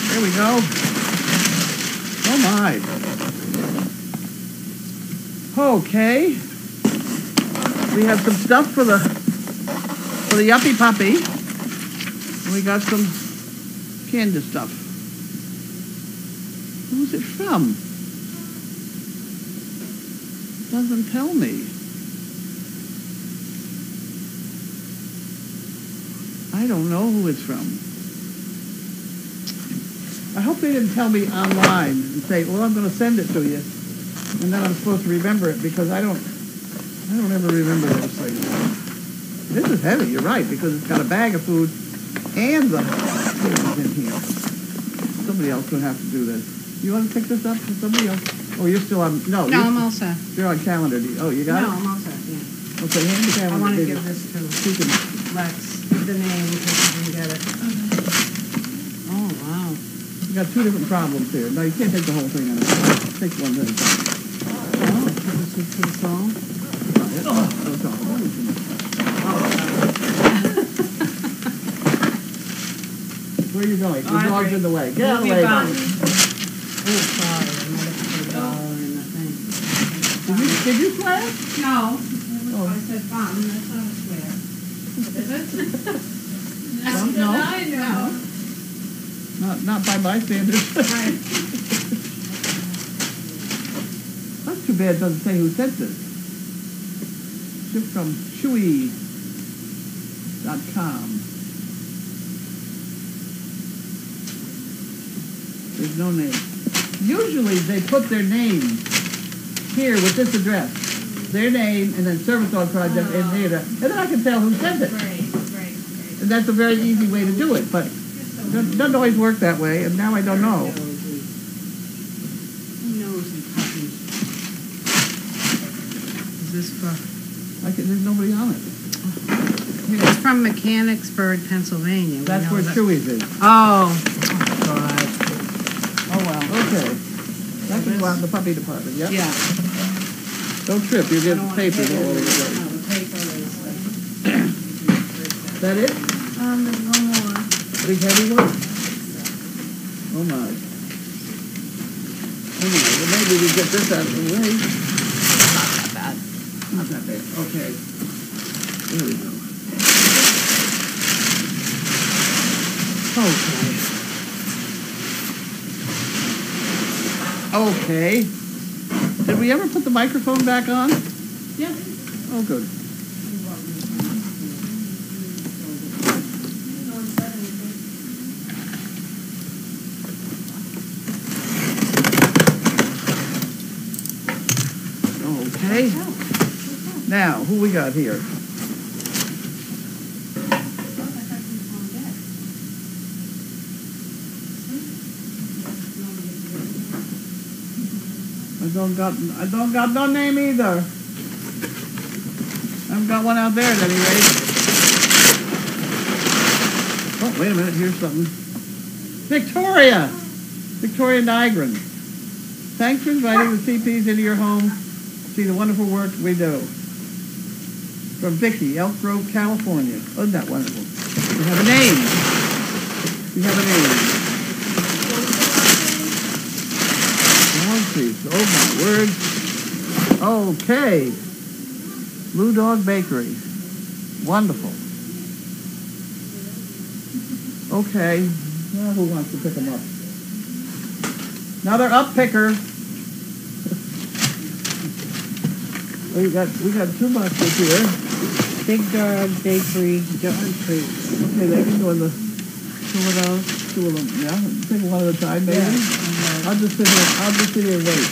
Speaker 3: There we go. Oh my. Okay. We have some stuff for the yuppie puppy. And we got some candy stuff. Who's it from? Doesn't tell me. I don't know who it's from. I hope they didn't tell me online and say, well, I'm going to send it to you. And then I'm supposed to remember it because I don't ever remember those things. This is heavy, you're right, because it's got a bag of food and the food in here. Somebody else would have to do this. You want to pick this up for somebody else? Oh, you're still on,
Speaker 4: No, I'm all set.
Speaker 3: You're on calendar. Oh, you got
Speaker 4: No,
Speaker 3: it?
Speaker 4: I'm all set, yeah.
Speaker 3: Okay, hand the calendar.
Speaker 4: I want to
Speaker 3: baby.
Speaker 4: give this to
Speaker 3: You can-
Speaker 4: Lex, the name, because he didn't get it. Oh, wow.
Speaker 3: You got two different problems here. No, you can't take the whole thing on it. Take one at a time.
Speaker 4: Oh, this is for the song?
Speaker 3: That's all. Where are you going? Your dog's in the way. Get out of the way.
Speaker 4: Oh, sorry. I might have put $1 in the thing.
Speaker 3: Did you swear?
Speaker 4: No.
Speaker 3: Oh.
Speaker 4: I said bum, that's not a swear. Is it?
Speaker 3: No.
Speaker 4: I know.
Speaker 3: Not by my standards.
Speaker 4: Right.
Speaker 3: That's too bad it doesn't say who sent this. Shipped from Chewy.com. There's no name. Usually they put their name here with this address. Their name and then Service Dog Project and there. And then I can tell who sent it.
Speaker 1: Right.
Speaker 3: And that's a very easy way to do it, but it doesn't always work that way, and now I don't know.
Speaker 4: Nosy puppy. Is this for?
Speaker 3: There's nobody on it.
Speaker 4: It's from Mechanicsburg, Pennsylvania. We
Speaker 3: That's
Speaker 4: know
Speaker 3: where
Speaker 4: that.
Speaker 3: Chewy's is.
Speaker 4: Oh, God.
Speaker 3: Oh, wow. Okay. That can go out in the puppy department, yep.
Speaker 4: Yeah.
Speaker 3: Don't trip, you're
Speaker 4: I don't
Speaker 3: getting
Speaker 4: want
Speaker 3: papers
Speaker 4: paper.
Speaker 3: all over the
Speaker 4: No,
Speaker 3: place.
Speaker 4: the paper is
Speaker 3: Is that it?
Speaker 2: There's one more.
Speaker 3: Big heavy one? Oh, my. Anyway, well, maybe we get this out of the way.
Speaker 2: Not that bad.
Speaker 3: Not that bad. Okay. There we go. Okay. Did we ever put the microphone back on?
Speaker 4: Yeah.
Speaker 3: Oh, good. Okay. Now, who we got here? I don't got no name either. I haven't got one out there at any rate. Oh, wait a minute, here's something. Victoria Nygren. Thanks for inviting the CPs into your home to see the wonderful work we do. From Vicky, Elk Grove, California. Isn't that wonderful? We have a name. Oh my word. Okay. Blue Dog Bakery. Wonderful. Okay. Now who wants to pick them up? Another up picker. We got 2 boxes here.
Speaker 4: Big Dog Bakery, Dog Treat.
Speaker 3: Okay, they can go in the 2 of those. 2 of them, yeah. Take one at a time, maybe.
Speaker 4: Yeah.
Speaker 3: I'll just sit here and wait.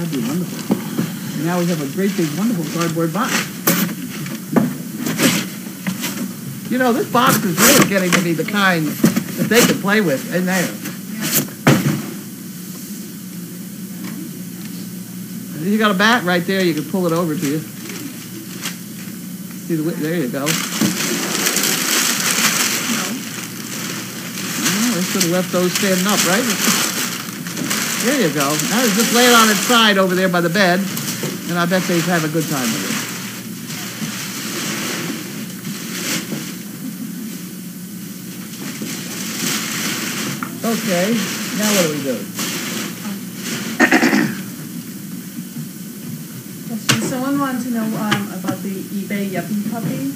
Speaker 3: That'd be wonderful. And now we have a great big wonderful cardboard box. You know, this box is really getting to be the kind that they can play with in there. You got a bat right there, you can pull it over to you. See the, there you go. Oh, they should have left those standing up, right? There you go. Now just lay it on its side over there by the bed, and I bet they have a good time with it. Okay, now what do we do?
Speaker 4: Someone wanted to know about the eBay yuppie puppy.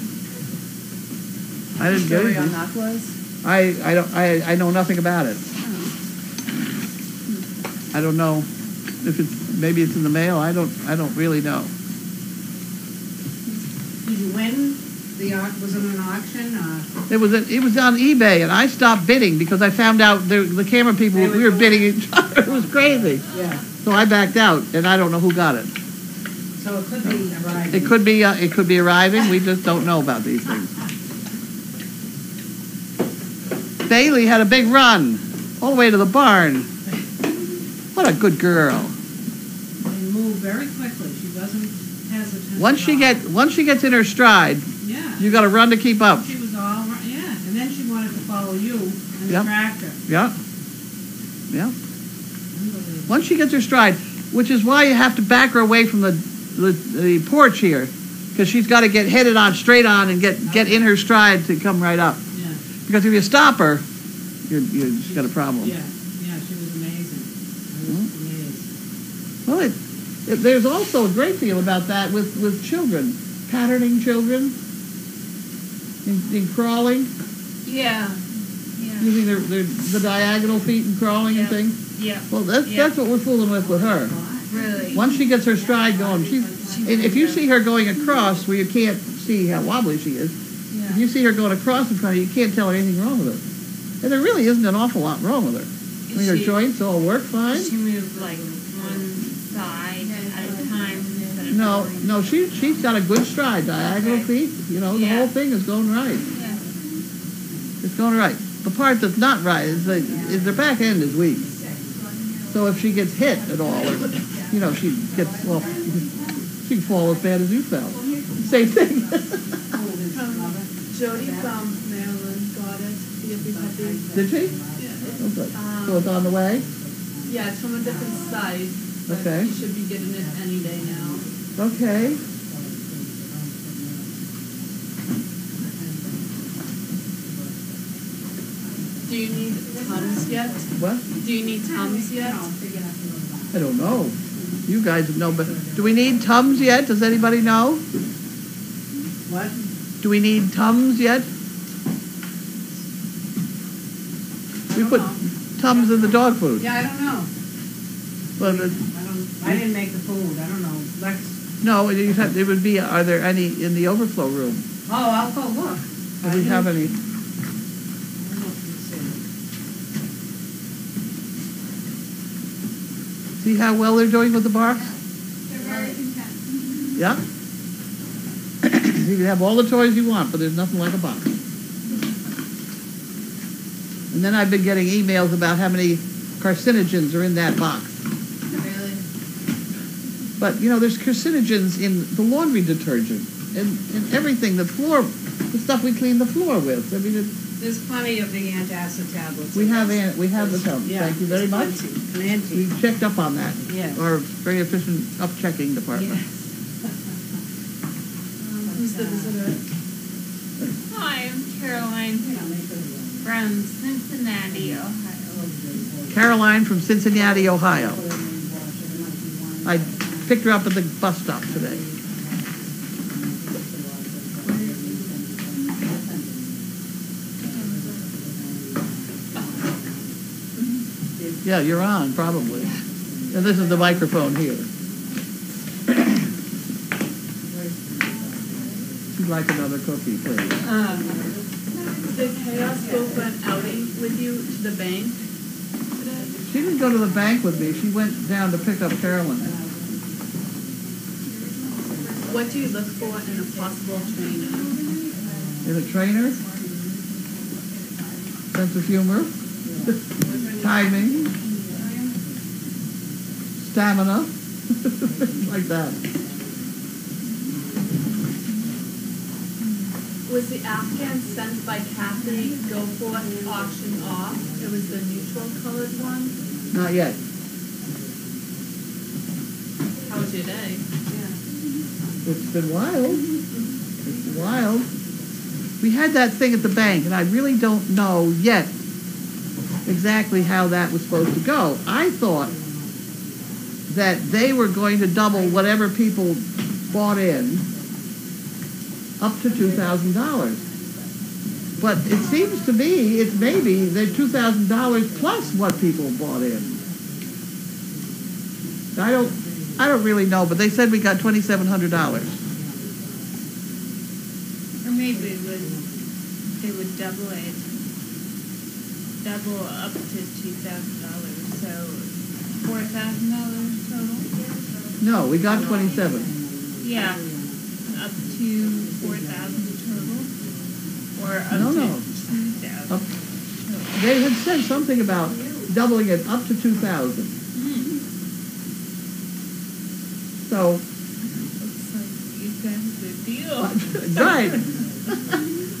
Speaker 3: I didn't get
Speaker 4: Story
Speaker 3: it.
Speaker 4: on that was.
Speaker 3: I know nothing about it. I don't know if it's maybe it's in the mail. I don't really know.
Speaker 4: Did you win? Was it an auction?
Speaker 3: It was on eBay, and I stopped bidding because I found out the camera people we were bidding each other. It was crazy.
Speaker 4: Yeah.
Speaker 3: So I backed out, and I don't know who got it.
Speaker 4: So it could be arriving.
Speaker 3: It could be arriving. We just don't know about these things. Bailey had a big run all the way to the barn. What a good girl.
Speaker 4: They move very quickly. She doesn't hesitate.
Speaker 3: Once she gets in her stride,
Speaker 4: yeah,
Speaker 3: you got to run to keep up.
Speaker 4: She was all right. Yeah, and then she wanted to follow you and the tractor.
Speaker 3: Yeah. Yeah. Once she gets her stride, which is why you have to back her away from the porch here, because she's got to get headed on straight on and get in her stride to come right up.
Speaker 4: Yeah.
Speaker 3: Because if you stop her, you've got a problem.
Speaker 4: Yeah, yeah, she was amazing. I was amazed.
Speaker 3: Well, there's also a great deal about that with children, patterning children, in crawling,
Speaker 1: Yeah.
Speaker 3: using the diagonal feet and crawling and things.
Speaker 1: Yeah.
Speaker 3: Well, that's what we're fooling with her.
Speaker 1: Really.
Speaker 3: Once she gets her stride going, and if you see her going across where you can't see how wobbly she is, if you see her going across in front of you, you can't tell her anything wrong with her. And there really isn't an awful lot wrong with her. I mean, her joints all work fine.
Speaker 1: She moved like one side at a time.
Speaker 3: No, she's got a good stride, diagonal feet. The whole thing is going right.
Speaker 1: Yeah.
Speaker 3: It's going right. The part that's not right is the back end is weak. So if she gets hit at all, or she gets she can fall as bad as you fell. Same thing.
Speaker 1: Jody from Maryland got it. The yuppie puppy.
Speaker 3: Did she?
Speaker 1: Yeah.
Speaker 3: Okay. So it's on the way.
Speaker 1: Yeah, it's from a different site. But
Speaker 3: Okay.
Speaker 1: you should be getting it any day now.
Speaker 3: Okay.
Speaker 1: Do you need Tums yet?
Speaker 3: What?
Speaker 1: Do you need Tums yet?
Speaker 3: I don't know. You guys know, but do we need Tums yet? Does anybody know?
Speaker 4: What?
Speaker 3: Do we need Tums yet? We put Tums in the dog food.
Speaker 4: Yeah, I don't know.
Speaker 3: Well,
Speaker 4: I didn't make the food. I don't know. Lex.
Speaker 3: no, it would be. Are there any in the overflow room?
Speaker 4: Oh, I'll go look.
Speaker 3: Do we have any? See how well they're doing with the box?
Speaker 1: They're very content.
Speaker 3: Yeah. You can have all the toys you want, but there's nothing like a box. And then I've been getting emails about how many carcinogens are in that box.
Speaker 1: Really?
Speaker 3: But, there's carcinogens in the laundry detergent and everything, the stuff we clean the floor with. I mean,
Speaker 4: There's plenty of the antacid tablets.
Speaker 3: we have the Tums.
Speaker 4: Yeah,
Speaker 3: Thank you very much.
Speaker 4: Plenty.
Speaker 3: We checked up on that.
Speaker 4: Yes.
Speaker 3: Our very efficient up-checking department.
Speaker 1: Who's the visitor? Hi, I'm Caroline from Cincinnati, Ohio.
Speaker 3: Caroline from Cincinnati, Ohio. I picked her up at the bus stop today. Yeah, you're on, probably. And this is the microphone here. She'd like another cookie, please.
Speaker 1: Did Chaos go for an outing with you to the bank today?
Speaker 3: She didn't go to the bank with me. She went down to pick up Carolyn.
Speaker 1: What do you look for in a possible trainer?
Speaker 3: In a trainer? Sense of humor? Timing? Stamina? Like that.
Speaker 1: Was the Afghan sent by Kati go forth auction off? It was the neutral colored one?
Speaker 3: Not yet.
Speaker 1: How was your day?
Speaker 3: It's been wild. It's been wild. We had that thing at the bank, and I really don't know yet exactly how that was supposed to go. I thought that they were going to double whatever people bought in up to $2,000. But it seems to me it's maybe the $2,000 plus what people bought in. I don't really know, but they said we got $2,700.
Speaker 1: Or maybe they would double up to $2,000, so $4,000 total?
Speaker 3: No, we got 27.
Speaker 1: Yeah, up to 4,000 total, or up
Speaker 3: No,
Speaker 1: to
Speaker 3: no.
Speaker 1: 2,000.
Speaker 3: They had said something about doubling it up to 2,000. So,
Speaker 1: Looks like you got a good deal.
Speaker 3: right.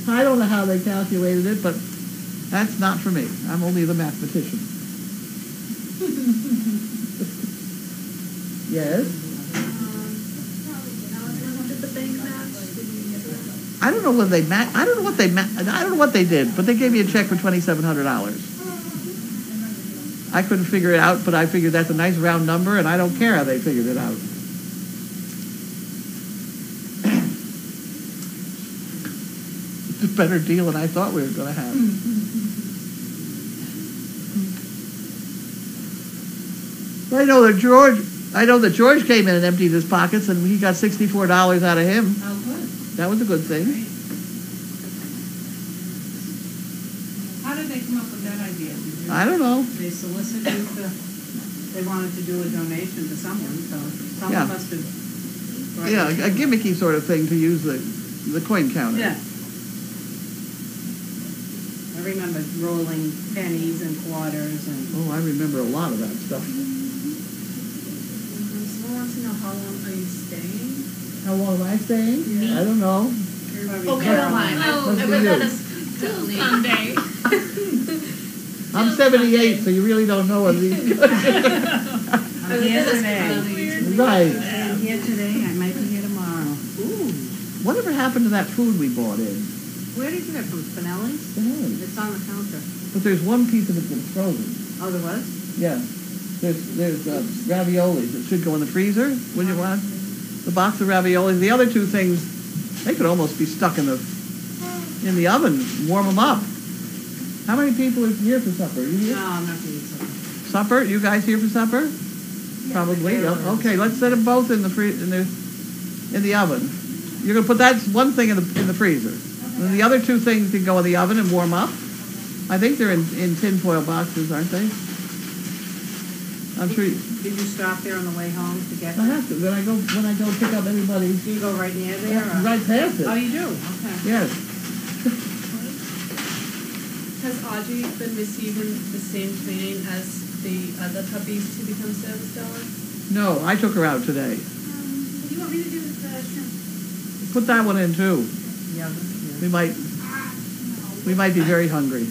Speaker 3: I don't know how they calculated it, but that's not for me. I'm only the mathematician. Yes?
Speaker 1: Did the bank match?
Speaker 3: I don't know whether they I don't know what they I don't know what they did, but they gave me a check for $2,700. I couldn't figure it out, but I figured that's a nice round number, and I don't care how they figured it out. It's a better deal than I thought we were going to have. I know that George came in and emptied his pockets, and he got $64 out of him.
Speaker 4: Oh, good.
Speaker 3: That was a good thing.
Speaker 4: How did they come up with that idea?
Speaker 3: I don't know.
Speaker 4: They solicited they wanted to do a donation to someone, so someone
Speaker 3: Yeah.
Speaker 4: must have.
Speaker 3: Yeah, a gimmicky sort of thing to use the coin counter.
Speaker 4: Yeah. I remember rolling pennies and quarters and.
Speaker 3: Oh, I remember a lot of that stuff.
Speaker 1: Someone wants to know how long are you staying?
Speaker 3: How long am I staying?
Speaker 1: Yeah.
Speaker 3: I don't know.
Speaker 1: Oh, Caroline.
Speaker 3: Let's
Speaker 1: I
Speaker 3: do
Speaker 1: read
Speaker 3: you.
Speaker 1: that as Sunday.
Speaker 3: I'm 78, so you really don't know what these.
Speaker 4: I'm here today.
Speaker 3: Right.
Speaker 4: I'm here today. I might be here tomorrow. Ooh.
Speaker 3: Whatever happened to that food we bought in?
Speaker 4: Where did you get from? Spinelli's?
Speaker 3: Hey.
Speaker 4: It's on the counter.
Speaker 3: But there's one piece of it that's frozen.
Speaker 4: Oh, there was?
Speaker 3: Yeah. There's raviolis that should go in the freezer when you want the box of raviolis. The other two things, they could almost be stuck in the oven. Warm them up. How many people are here for supper? Are you here?
Speaker 4: No, I'm not going to eat supper.
Speaker 3: Supper? You guys here for supper? Probably.
Speaker 4: Yeah.
Speaker 3: Okay, let's set them both in the oven. You're gonna put that one thing in the freezer, and the other two things can go in the oven and warm up. I think they're in tinfoil boxes, aren't they? I'm sure.
Speaker 4: Did you stop there on the way home to get
Speaker 3: I have to when I go pick up everybody.
Speaker 4: Do you go right near there? Or?
Speaker 3: Right past it.
Speaker 4: Oh, you do? Okay.
Speaker 3: Yes.
Speaker 1: Has Audrey been receiving the same training as the other puppies to become service dogs?
Speaker 3: No, I took her out today.
Speaker 1: What do you want me to do with the shrimp?
Speaker 3: Put that one in too.
Speaker 4: Yeah.
Speaker 3: We might be very hungry.
Speaker 1: Did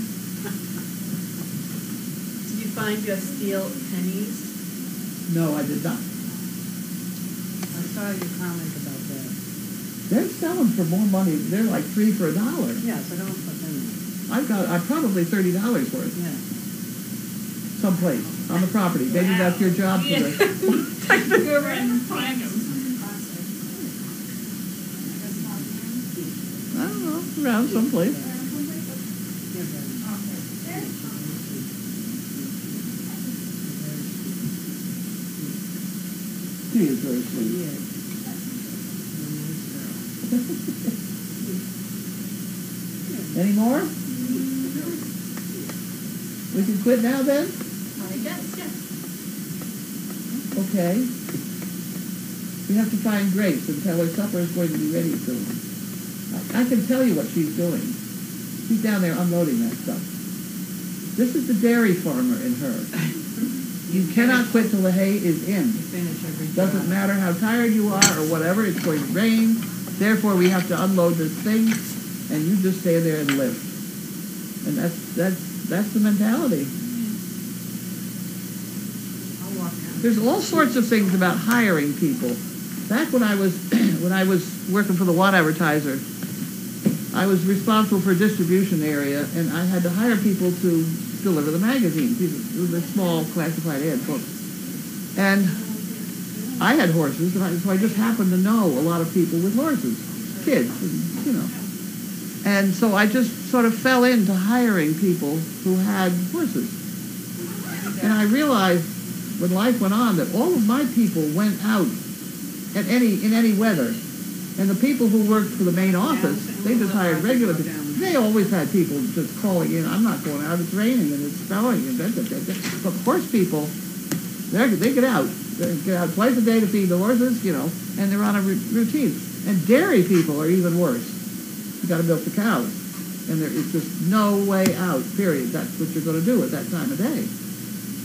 Speaker 1: you find your steel pennies?
Speaker 3: No, I did not.
Speaker 4: I saw your comment about that.
Speaker 3: They're selling for more money. They're like 3 for $1.
Speaker 4: Yes, I don't put them in.
Speaker 3: I'm probably $30 worth.
Speaker 4: Yeah.
Speaker 3: Someplace on the property. Maybe that's your job
Speaker 1: Yeah.
Speaker 3: today.
Speaker 1: Go around and find them.
Speaker 3: I don't know, around someplace. She is very sweet. Any more? We can quit now then?
Speaker 1: Yes.
Speaker 3: Okay. We have to find Grace and tell her supper is going to be ready soon. I can tell you what she's doing. She's down there unloading that stuff. This is the dairy farmer in her. You cannot quit till the hay is in. Doesn't matter how tired you are or whatever, it's going to rain. Therefore, we have to unload this thing, and you just stay there and live. And that's the mentality. There's all sorts of things about hiring people. Back when I was working for the Watt Advertiser, I was responsible for a distribution area, and I had to hire people to deliver the magazine, the small classified ad books. And I had horses, and so I just happened to know a lot of people with horses, kids, and. And so I just sort of fell into hiring people who had horses. And I realized when life went on that all of my people went out in any weather. And the people who worked for the main office, they just hired regular people. They always had people just calling in, I'm not going out, it's raining and it's snowing. And But horse people, they get out. They get out twice a day to feed the horses, and they're on a routine. And dairy people are even worse. You got to milk the cows, and there is just no way out. Period. That's what you're going to do at that time of day.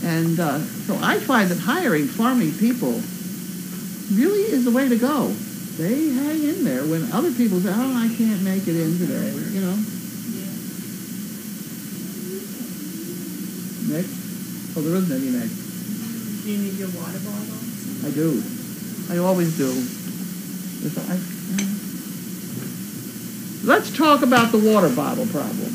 Speaker 3: And so I find that hiring farming people really is the way to go. They hang in there when other people say, "Oh, I can't make it in today." Next. Oh, there isn't any next.
Speaker 1: Do you need your water bottle?
Speaker 3: I do. I always do. Let's talk about the water bottle problem.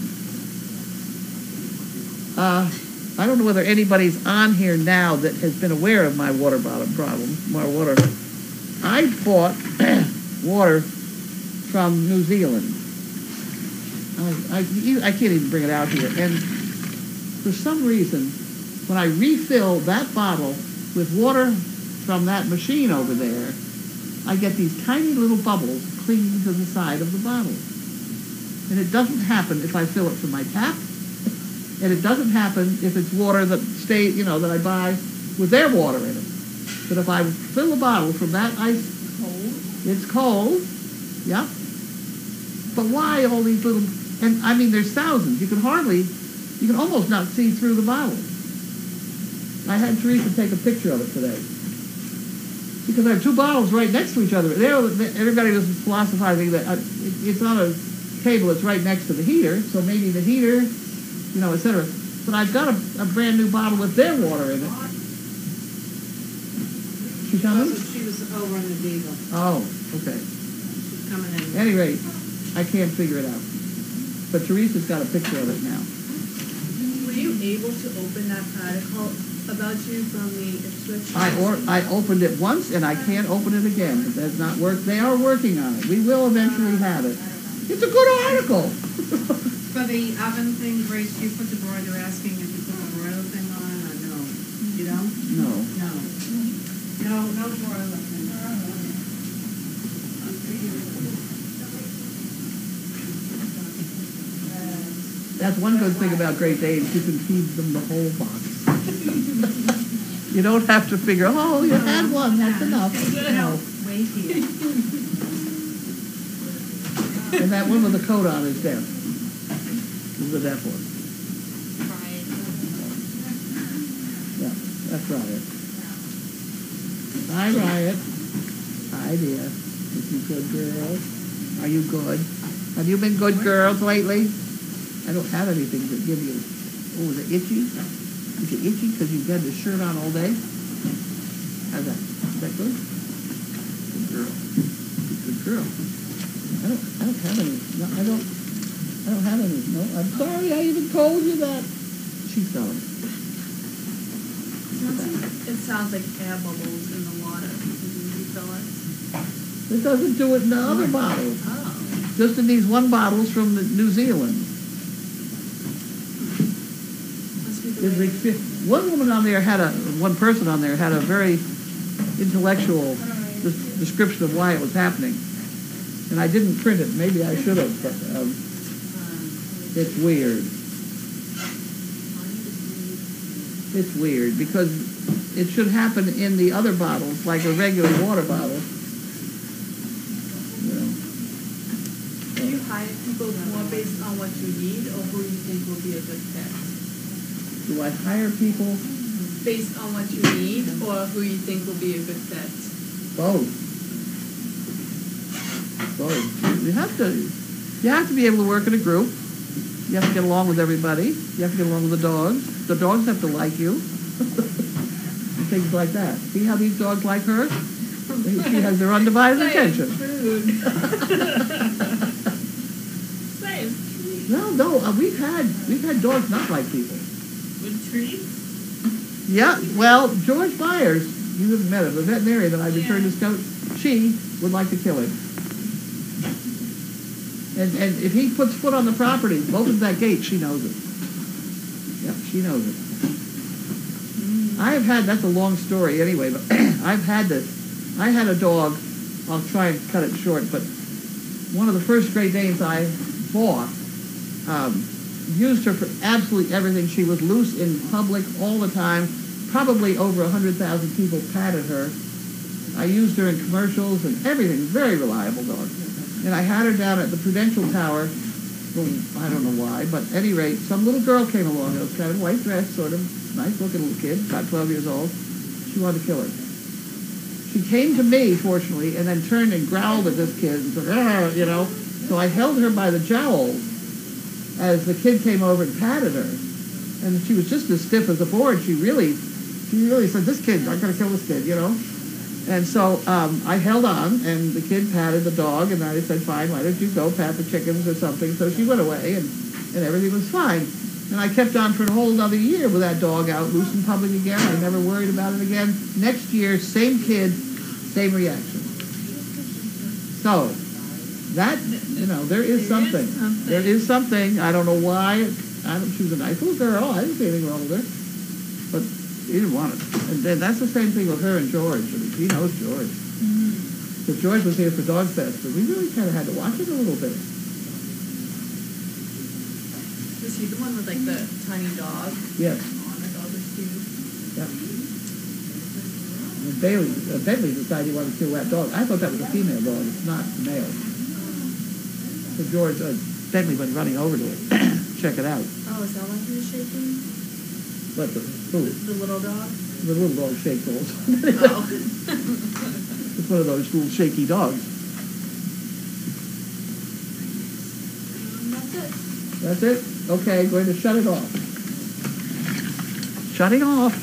Speaker 3: I don't know whether anybody's on here now that has been aware of my water bottle problem. I bought water from New Zealand. I can't even bring it out here. And for some reason, when I refill that bottle with water from that machine over there, I get these tiny little bubbles clinging to the side of the bottle. And it doesn't happen if I fill it from my tap. And it doesn't happen if it's water that that I buy with their water in it. But if I fill a bottle from that ice, it's cold. Yep. But why all these little, and I mean there's thousands. You can almost not see through the bottle. I had Teresa take a picture of it today. Because I have two bottles right next to each other. Everybody was philosophizing that it's on a table, it's right next to the heater, so maybe the heater, etc. But I've got a brand new bottle with their water in it. She coming?
Speaker 4: She was over on the diesel.
Speaker 3: Oh, okay.
Speaker 4: She's coming in.
Speaker 3: At any rate, I can't figure it out. But Teresa's got a picture of it now.
Speaker 1: Were you able to open that article about you from the Ipswich?
Speaker 3: I opened it once, and I can't open it again. It does not work. They are working on it. We will eventually have it. It's a good article.
Speaker 4: For the oven thing, Grace, you put the broiler, asking if you put the broiler thing on, or no? You don't?
Speaker 3: No.
Speaker 4: No broiler thing.
Speaker 3: That's one good thing about Great Danes. You can feed them the whole box. You don't have to figure, oh, you had one, that's enough. No.
Speaker 4: Wait here.
Speaker 3: And that one with the coat on is deaf. Who's the deaf one? Yeah, that's Riot. Hi, Riot. Hi, dear. Is you good girls? Are you good? Have you been good girls lately? I don't have anything to give you. Oh, is it itchy? Is it itchy because you've had this shirt on all day? How's that? Is that good? Good girl. Good girl. I don't have any. No, I don't have any. No, I'm sorry I even told you that. She's got them.
Speaker 1: It sounds like air bubbles in the water when you refill it.
Speaker 3: It doesn't do it in the other bottles.
Speaker 1: Oh.
Speaker 3: Just in these one bottles from New Zealand. One person on there had a very intellectual description of why it was happening. And I didn't print it. Maybe I should have, but it's weird. It's weird because it should happen in the other bottles, like a regular water bottle.
Speaker 1: hire people more based on what you need or who you think will be a good fit?
Speaker 3: Do I hire people?
Speaker 1: Based on what you need or who you think will be a good fit?
Speaker 3: Both. You have to be able to work in a group. You have to get along with everybody. You have to get along with the dogs. The dogs have to like you. And things like that. See how these dogs like her? She has their undivided attention.
Speaker 1: Food. Same.
Speaker 3: No, we've had dogs not like people.
Speaker 1: With treats?
Speaker 3: Yeah, well, George Byers, you haven't met him, the veterinarian that I returned his coat, she would like to kill him. And if he puts foot on the property, opens that gate, she knows it. Yeah, she knows it. That's a long story anyway, but I've had this. I had a dog, I'll try and cut it short, but one of the first Great Danes I bought, used her for absolutely everything. She was loose in public all the time. Probably over 100,000 people patted her. I used her in commercials and everything. Very reliable dog. And I had her down at the Prudential Tower. Well, I don't know why, but at any rate, some little girl came along. It was kind of white dress, sort of nice-looking little kid, about 12 years old. She wanted to kill her. She came to me, fortunately, and then turned and growled at this kid and said, you know. So I held her by the jowls as the kid came over and patted her. And she was just as stiff as a board. She really said, this kid, I'm going to kill this kid, you know. And so I held on, and the kid patted the dog, and I said, fine, why don't you go pat the chickens or something? So she went away, and everything was fine. And I kept on for a whole another year with that dog out, loose in public again. I never worried about it again. Next year, same kid, same reaction. So that, there is something. There is something. I don't know why. She was a nice little girl. I didn't see anything wrong with her. But he didn't want it. And then that's the same thing with her and George. I mean, he knows George. Because George was here for Dog Fest, but we really kind of had to watch it a little bit.
Speaker 1: Was he the one with, like, the tiny dog?
Speaker 3: Yes.
Speaker 1: Oh, that dog was cute.
Speaker 3: Yeah. And Bentley decided he wanted to kill that dog. I thought that was a female dog. It's not a male. So George, Bentley went running over to it. Check it out.
Speaker 1: Oh, is that why he was shaking?
Speaker 3: But who?
Speaker 1: The little dog?
Speaker 3: The little dog shakes all.
Speaker 1: Oh.
Speaker 3: It's one of those little shaky dogs.
Speaker 1: That's it.
Speaker 3: That's it? Okay, going to shut it off. Shutting off.